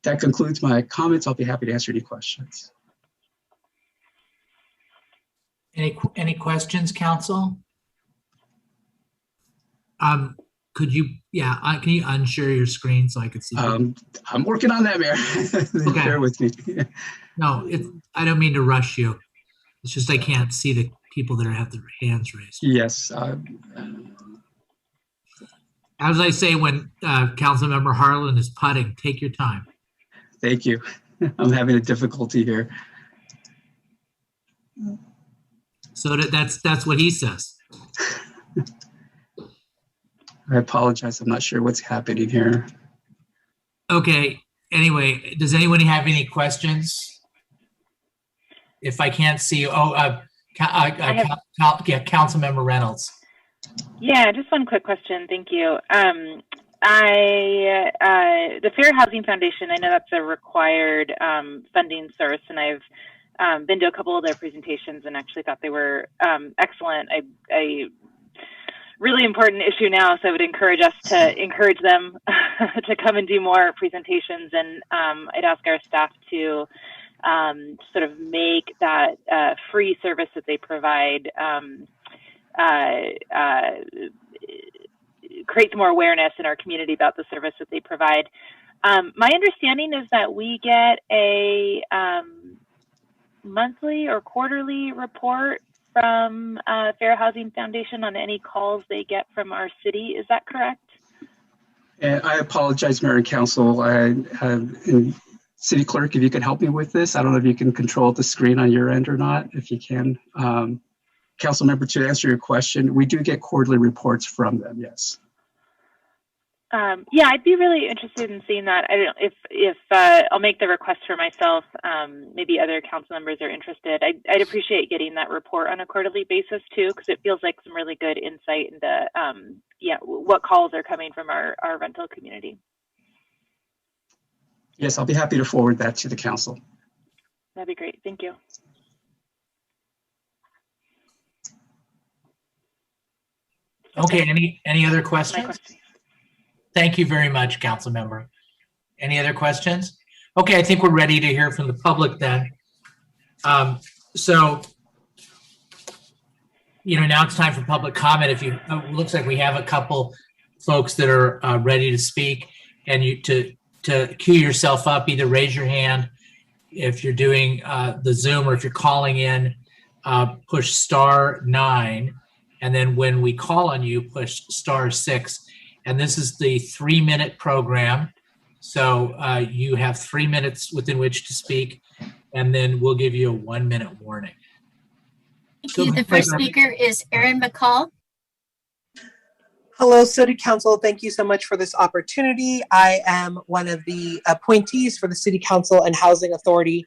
That concludes my comments. I'll be happy to answer any questions. Any questions, council? Could you, can you unshare your screen so I could see? I'm working on that, Mayor. Okay. Bear with me. No, I don't mean to rush you. It's just I can't see the people that have their hands raised. Yes. As I say when Councilmember Harlan is putting, take your time. Thank you. I'm having a difficulty here. So that's what he says. I apologize. I'm not sure what's happening here. Okay. Anyway, does anyone have any questions? If I can't see, Councilmember Reynolds. Yeah, just one quick question. Thank you. The Fair Housing Foundation, I know that's a required funding source, and I've been to a couple of their presentations and actually thought they were excellent. A really important issue now, so I would encourage us to encourage them to come and do more presentations, and I'd ask our staff to sort of make that free service that they provide create some more awareness in our community about the service that they provide. My understanding is that we get a monthly or quarterly report from Fair Housing Foundation on any calls they get from our city. Is that correct? And I apologize, Mayor and Council. And City Clerk, if you could help me with this. I don't know if you can control the screen on your end or not. If you can. Council member, to answer your question, we do get quarterly reports from them, yes. Yeah, I'd be really interested in seeing that. I don't know if I'll make the request for myself. Maybe other council members are interested. I'd appreciate getting that report on a quarterly basis too, because it feels like some really good insight into what calls are coming from our rental community. Yes, I'll be happy to forward that to the council. That'd be great. Thank you. Okay, any other questions? Thank you very much, Council Member. Any other questions? Okay, I think we're ready to hear from the public then. now it's time for public comment. If you, it looks like we have a couple folks that are ready to speak, and you to queue yourself up, either raise your hand if you're doing the Zoom, or if you're calling in, push *9, and then when we call on you, push *6. And this is the 3-minute program, so you have 3 minutes within which to speak, and then we'll give you a 1-minute warning. Thank you. The first speaker is Erin McCall. Hello, City Council. Thank you so much for this opportunity. I am one of the appointees for the City Council and Housing Authority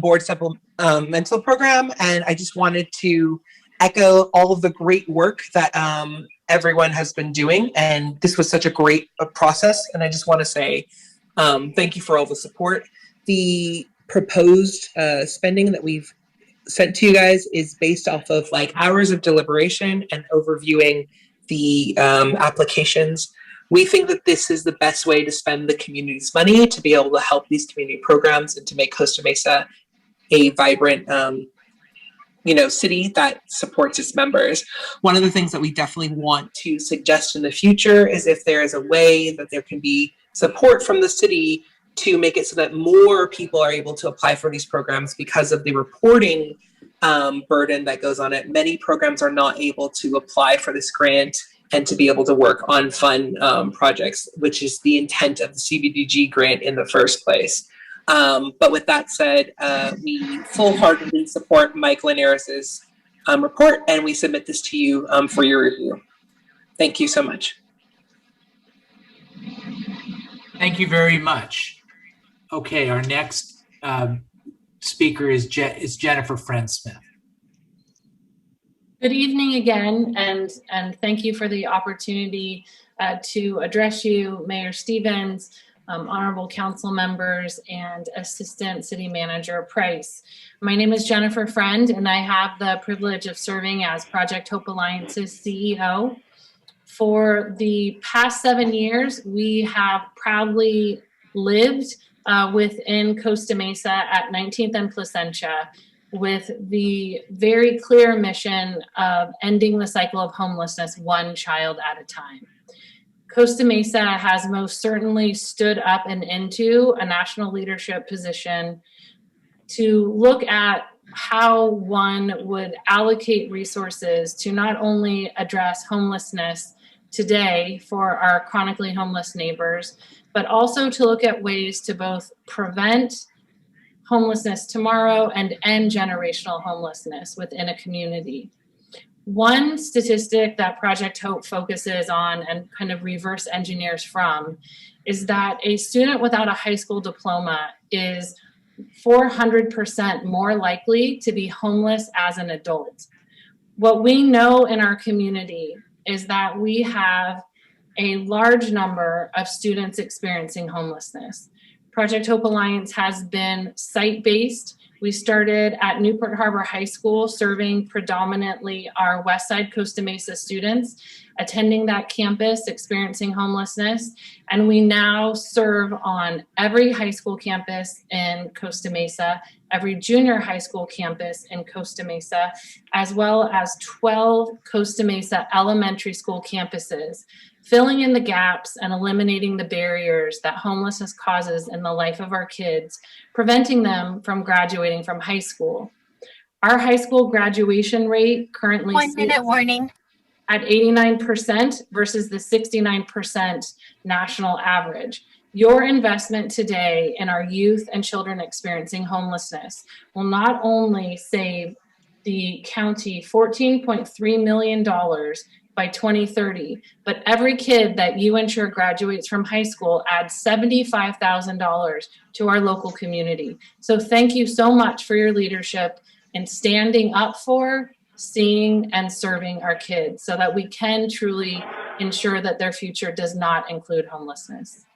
Board Supplemental Program, and I just wanted to echo all of the great work that everyone has been doing, and this was such a great process, and I just want to say thank you for all the support. The proposed spending that we've sent to you guys is based off of like hours of deliberation and overviewing the applications. We think that this is the best way to spend the community's money to be able to help these community programs and to make Costa Mesa a vibrant city that supports its members. One of the things that we definitely want to suggest in the future is if there is a way that there can be support from the city to make it so that more people are able to apply for these programs because of the reporting burden that goes on it. Many programs are not able to apply for this grant and to be able to work on fun projects, which is the intent of the CBDG grant in the first place. But with that said, we full-heartedly support Mike Linares's report, and we submit this to you for your review. Thank you so much. Thank you very much. Okay, our next speaker is Jennifer Friend-Smith. Good evening again, and thank you for the opportunity to address you, Mayor Stevens, honorable council members, and Assistant City Manager Price. My name is Jennifer Friend, and I have the privilege of serving as Project Hope Alliance's CEO. For the past 7 years, we have proudly lived within Costa Mesa at 19th and Placentia with the very clear mission of ending the cycle of homelessness one child at a time. Costa Mesa has most certainly stood up and into a national leadership position to look at how one would allocate resources to not only address homelessness today for our chronically homeless neighbors, but also to look at ways to both prevent homelessness tomorrow and end generational homelessness within a community. One statistic that Project Hope focuses on and kind of reverse engineers from is that a student without a high school diploma is 400% more likely to be homeless as an adult. What we know in our community is that we have a large number of students experiencing homelessness. Project Hope Alliance has been site-based. We started at Newport Harbor High School, serving predominantly our Westside Costa Mesa students attending that campus, experiencing homelessness. And we now serve on every high school campus in Costa Mesa, every junior high school campus in Costa Mesa, as well as 12 Costa Mesa elementary school campuses, filling in the gaps and eliminating the barriers that homelessness causes in the life of our kids, preventing them from graduating from high school. Our high school graduation rate currently 1 minute warning. At 89% versus the 69% national average. Your investment today in our youth and children experiencing homelessness will not only save the county $14.3 million by 2030, but every kid that you ensure graduates from high school adds $75,000 to our local community. So thank you so much for your leadership in standing up for, seeing, and serving our kids so that we can truly ensure that their future does not include homelessness.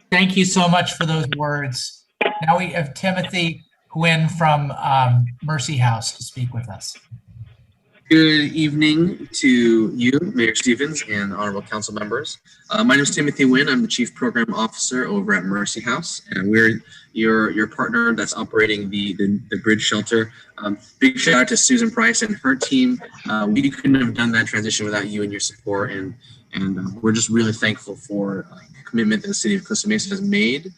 Thank you so much for those words. Now we have Timothy Gwynn from Mercy House to speak with us. Good evening to you, Mayor Stevens, and honorable council members. My name is Timothy Nguyen. I'm the Chief Program Officer over at Mercy House, and we're your partner that's operating the bridge shelter. Big shout out to Susan Price and her team. We couldn't have done that transition without you and your support, and we're just really thankful for the commitment that the city of Costa Mesa has made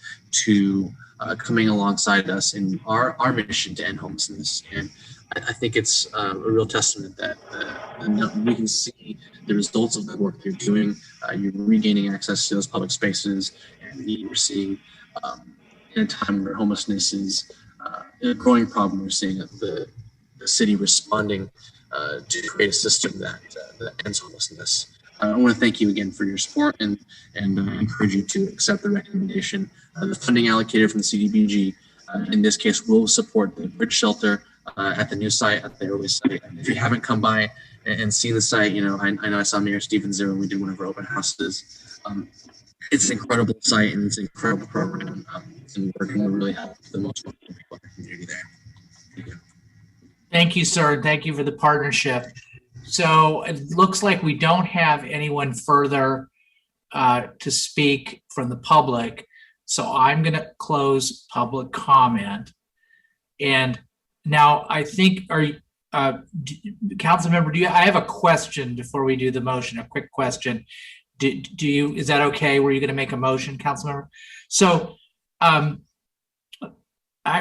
to coming alongside us in our mission to end homelessness. And I think it's a real testament that we can see the results of the work you're doing. You're regaining access to those public spaces, and you're seeing in a time where homelessness is a growing problem, we're seeing the city responding to create a system that ends homelessness. I want to thank you again for your support and encourage you to accept the recommendation. The funding allocated from the CDBG, in this case, will support the bridge shelter at the new site, at the early site. If you haven't come by and seen the site, I know I saw Mayor Stevens there when we did one of our open houses. It's an incredible site and it's an incredible program, and we're going to really help the most vulnerable people in the community there. Thank you. Thank you, sir. Thank you for the partnership. So it looks like we don't have anyone further to speak from the public. So I'm going to close public comment. And now I think, council member, I have a question before we do the motion, a quick question. Is that okay? Were you going to make a motion, council member? So I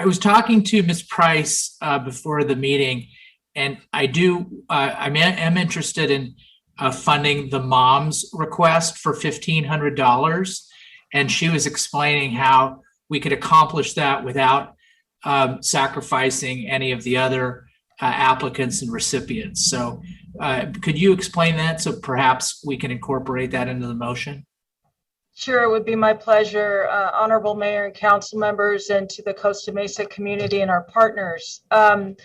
was talking to Ms. Price before the meeting, and I'm interested in funding the mom's request for $1,500. And she was explaining how we could accomplish that without sacrificing any of the other applicants and recipients. So could you explain that so perhaps we can incorporate that into the motion? Sure, it would be my pleasure, honorable mayor and council members, and to the Costa Mesa community and our partners. The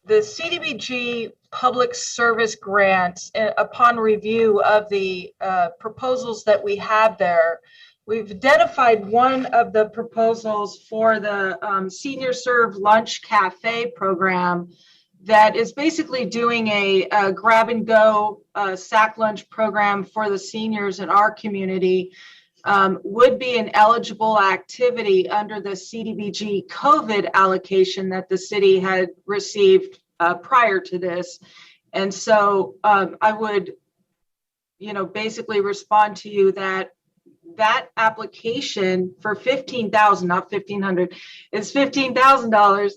CDBG public service grant, upon review of the proposals that we have there, we've identified one of the proposals for the Senior Serve Lunch Cafe program that is basically doing a grab and go sack lunch program for the seniors in our community. Would be an eligible activity under the CDBG COVID allocation that the city had received prior to this. And so I would, basically respond to you that application for $15,000, not $1,500, is $15,000,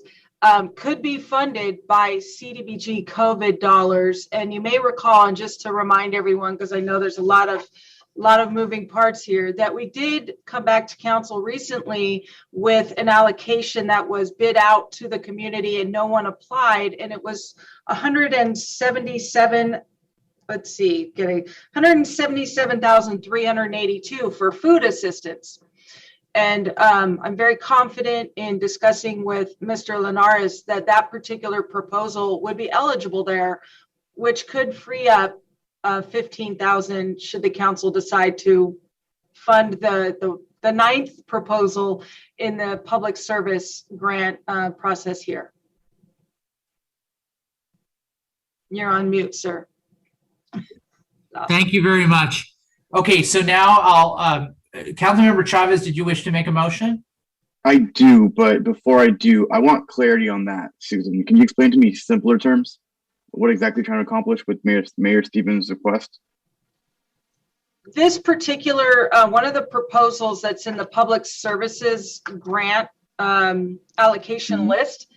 could be funded by CDBG COVID dollars. And you may recall, and just to remind everyone, because I know there's a lot of moving parts here, that we did come back to council recently with an allocation that was bid out to the community and no one applied, and it was $177,382 for food assistance. And I'm very confident in discussing with Mr. Linares that particular proposal would be eligible there, which could free up $15,000 should the council decide to fund the ninth proposal in the public service grant process here. You're on mute, sir. Thank you very much. Okay, so now I'll, Councilmember Chavez, did you wish to make a motion? I do, but before I do, I want clarity on that, Susan. Can you explain to me simpler terms what exactly you're trying to accomplish with Mayor Stevens' request? This particular, one of the proposals that's in the public services grant allocation list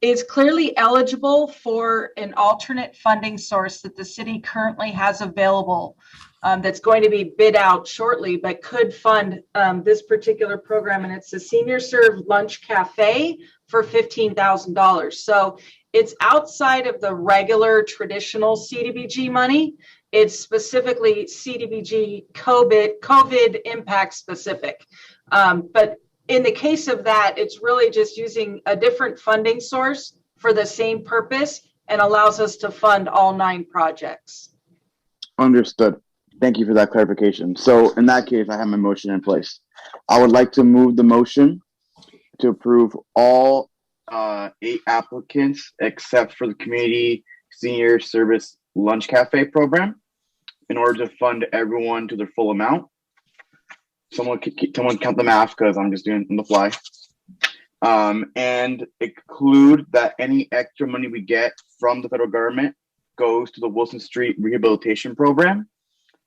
is clearly eligible for an alternate funding source that the city currently has available, that's going to be bid out shortly, but could fund this particular program. And it's a Senior Serve Lunch Cafe for $15,000. So it's outside of the regular traditional CDBG money. It's specifically CDBG COVID impact specific. But in the case of that, it's really just using a different funding source for the same purpose and allows us to fund all 9 projects. Understood. Thank you for that clarification. So in that case, I have my motion in place. I would like to move the motion to approve all 8 applicants except for the community Senior Service Lunch Cafe program in order to fund everyone to their full amount. Someone count the math because I'm just doing it on the fly. And include that any extra money we get from the federal government goes to the Wilson Street Rehabilitation Program.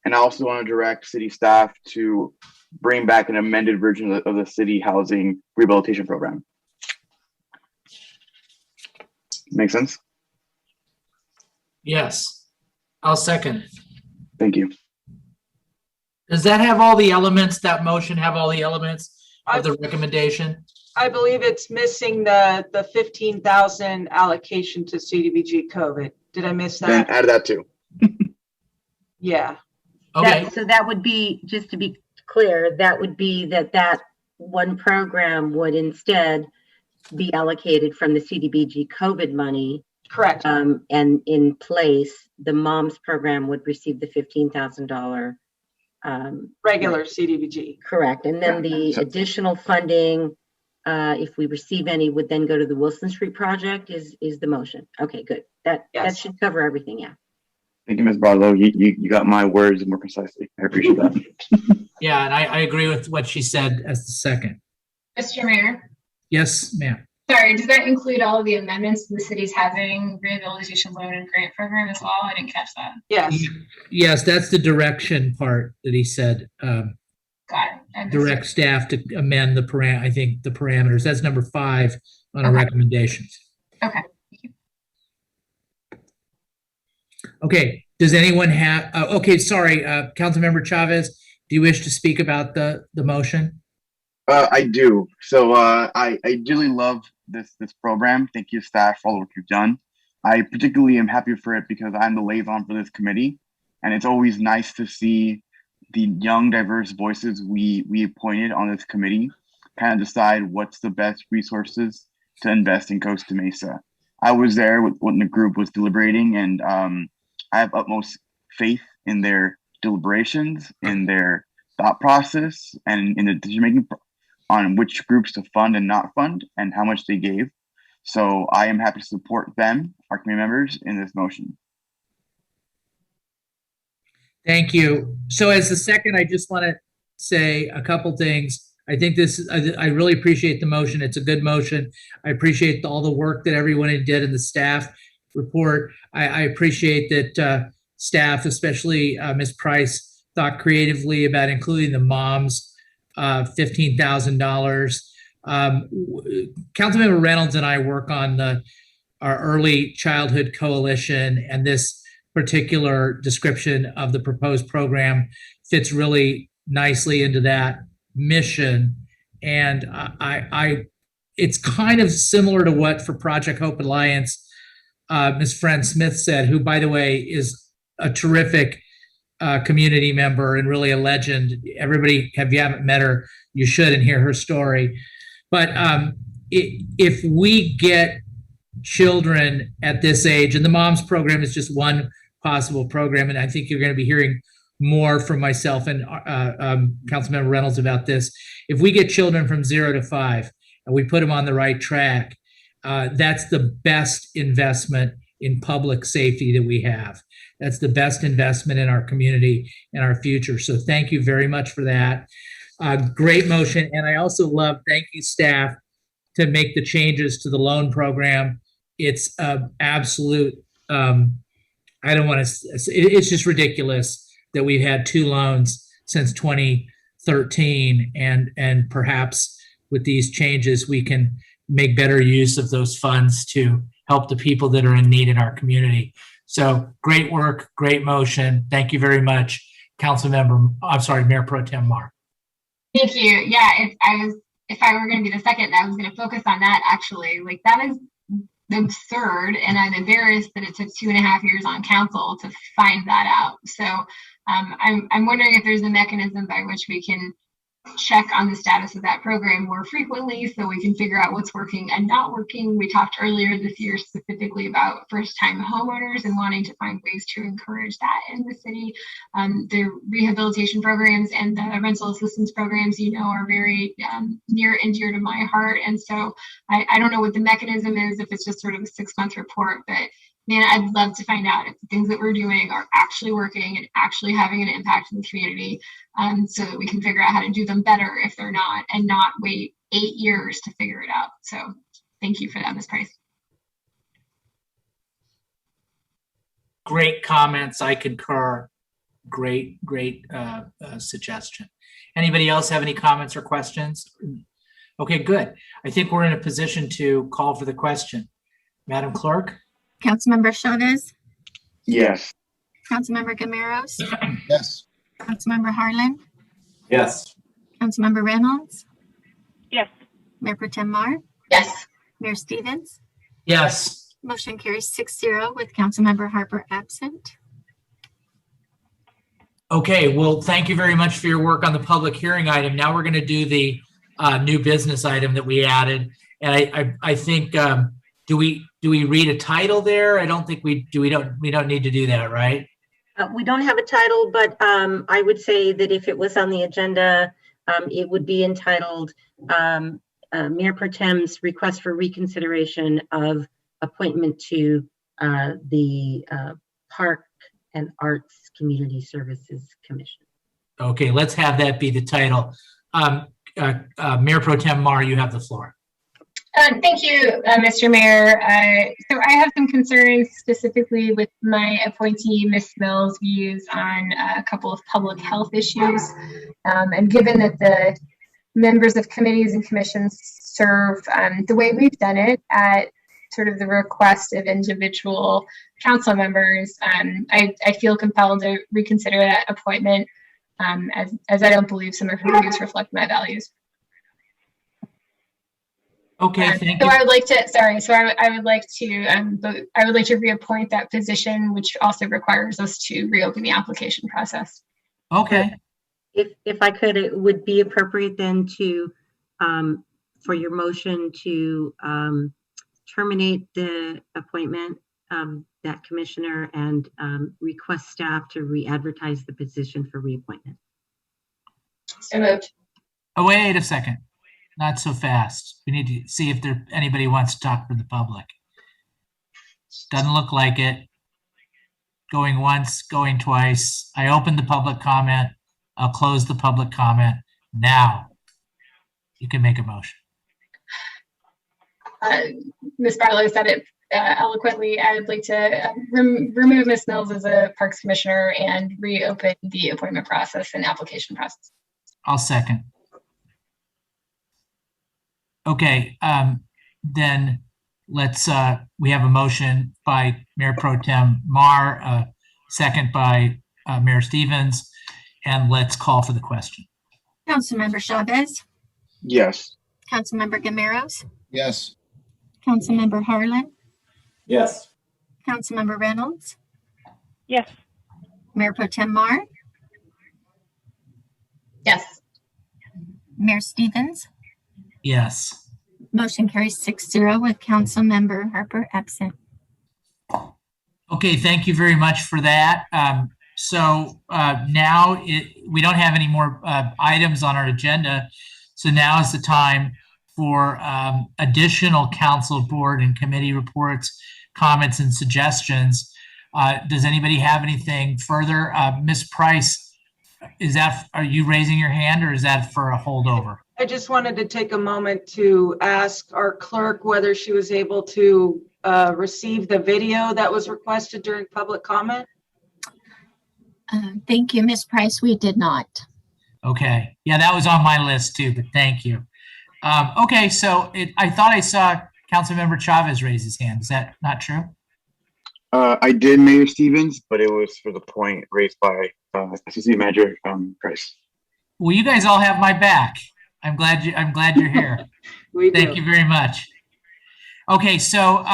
And I also want to direct city staff to bring back an amended version of the city housing rehabilitation program. Make sense? Yes. I'll second. Thank you. Does that have all the elements, that motion have all the elements of the recommendation? I believe it's missing the 15,000 allocation to CDBG COVID. Did I miss Then that? add that too. Yeah. Okay. So that would be, just to be clear, that would be that one program would instead be allocated from the CDBG COVID money. Correct. And in place, the moms program would receive the $15,000 regular CDBG. Correct. And then the additional funding, if we receive any, would then go to the Wilson Street project is the motion. Okay, good. That should cover everything. Yeah. Thank you, Ms. Barlow. You got my words more concisely. I appreciate that. Yeah, and I agree with what she said as the second. Mr. Mayor, Yes, ma'am. sorry, does that include all of the amendments to the city's housing rehabilitation loan and grant program as well? I didn't catch that. Yes. Yes, that's the direction part that he said. Got it. Direct staff to amend the parameters. That's number 5 on our recommendations. Okay. Okay. Does anyone have? Okay, sorry, Councilmember Chavez. Do you wish to speak about the motion? I do. So I really love this program. Thank you, staff, for all the work you've done. I particularly am happy for it because I'm the liaison for this committee, and it's always nice to see the young, diverse voices we appointed on this committee kind of decide what's the best resources to invest in Costa Mesa. I was there when the group was deliberating, and I have utmost faith in their deliberations, in their thought process, and in the decision-making on which groups to fund and not fund and how much they gave. So I am happy to support them, our committee members, in this motion. Thank you. So as the second, I just want to say a couple things. I think I really appreciate the motion. It's a good motion. I appreciate all the work that everyone did in the staff report. I appreciate that staff, especially Ms. Price, thought creatively about including the moms, $15,000. Councilmember Reynolds and I work on our Early Childhood Coalition, and this particular description of the proposed program fits really nicely into that mission. And it's kind of similar to what for Project Hope Alliance, Ms. Fran Smith said, who, by the way, is a terrific community member and really a legend. Everybody, if you haven't met her, you should and hear her story. But if we get children at this age, and the moms program is just one possible program, and I think you're going to be hearing more from myself and Councilmember Reynolds about this. If we get children from 0 to 5 and we put them on the right track, that's the best investment in public safety that we have. That's the best investment in our community and our future. So thank you very much for that. Great motion. And I also love, thank you, staff, to make the changes to the loan program. It's absolute, I don't want to, it's just ridiculous that we've had 2 loans since 2013. And perhaps with these changes, we can make better use of those funds to help the people that are in need in our community. So great work, great motion. Thank you very much, Mayor Pro Tem Mar. Thank you. Yeah, if I were going to be the second, I was going to focus on that actually. Like, that is absurd, and I'm embarrassed that it took 2.5 years on council to find that out. So I'm wondering if there's a mechanism by which we can check on the status of that program more frequently so we can figure out what's working and not working. We talked earlier this year specifically about first-time homeowners and wanting to find ways to encourage that in the city. The rehabilitation programs and the rental assistance programs, are very near and dear to my heart. And so I don't know what the mechanism is, if it's just sort of a 6-month report, but man, I'd love to find out if the things that we're doing are actually working and actually having an impact in the community, so that we can figure out how to do them better if they're not, and not wait 8 years to figure it out. So thank you for that, Ms. Price. Great comments. I concur. Great suggestion. Anybody else have any comments or questions? Okay, good. I think we're in a position to call for the question. Madam Clerk? Councilmember Chavez, Yes. Councilmember Gameros, Yes. Councilmember Harlan, Yes. Councilmember Reynolds, Yes. Mayor Pro Tem Mar, Yes. Mayor Stevens. Yes. Motion carries 6-0 with Councilmember Harper absent. Okay, well, thank you very much for your work on the public hearing item. Now we're going to do the new business item that we added. And I think, do we read a title there? I don't think we do. We don't need to do that, right? We don't have a title, but I would say that if it was on the agenda, it would be entitled Mayor Pro Tem's request for reconsideration of appointment to the Park and Arts Community Services Commission. Okay, let's have that be the title. Mayor Pro Tem Mar, you have the floor. Thank you, Mr. Mayor. So I have some concerns specifically with my appointee, Ms. Mills' views on a couple of public health issues. And given that the members of committees and commissions serve the way we've done it at sort of the request of individual council members, I feel compelled to reconsider that appointment, as I don't believe some of her views reflect my values. Okay, thank you. So I would like to, sorry, so I would like to reappoint that position, which also requires us to reopen the application process. Okay. If I could, it would be appropriate then to, for your motion to terminate the appointment of that commissioner and request staff to re-advertise the position for reappointment. So moved. Oh, wait a second. Not so fast. We need to see if anybody wants to talk for the public. Doesn't look like it. Going once, going twice. I opened the public comment. I'll close the public comment. Now you can make a motion. Ms. Barlow said it eloquently. I would like to remove Ms. Mills as a Parks Commissioner and reopen the appointment process and application process. I'll second. Okay, then let's, we have a motion by Mayor Pro Tem Mar, second by Mayor Stevens, and let's call for the question. Councilmember Chavez, Yes. Councilmember Gameros, Yes. Councilmember Harlan, Yes. Councilmember Reynolds, Yes. Mayor Pro Tem Mar, Yes. Mayor Stevens. Yes. Motion carries 6-0 with Councilmember Harper absent. Okay, thank you very much for that. So now we don't have any more items on our agenda. So now is the time for additional council, board, and committee reports, comments, and suggestions. Does anybody have anything further? Ms. Price, are you raising your hand, or is that for a holdover? I just wanted to take a moment to ask our clerk whether she was able to receive the video that was requested during public comment. Thank you, Ms. Price. We did not. Okay. Yeah, that was on my list too, but thank you. Okay, so I thought I saw Councilmember Chavez raise his hand. Is that not true? I did, Mayor Stevens, but it was for the point raised by Assistant Manager Price. Well, you guys all have my back. I'm glad you're here. Thank you very much. Okay, so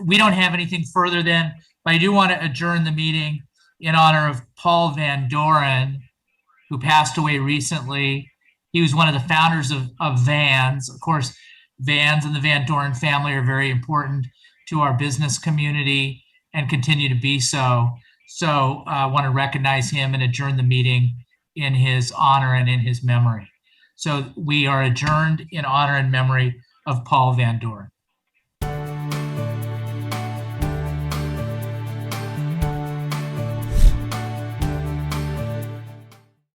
we don't have anything further then, but I do want to adjourn the meeting in honor of Paul Van Doren, who passed away recently. He was one of the founders of Vans. Of course, Vans and the Van Doren family are very important to our business community and continue to be so. So I want to recognize him and adjourn the meeting in his honor and in his memory. So we are adjourned in honor and memory of Paul Van Doren.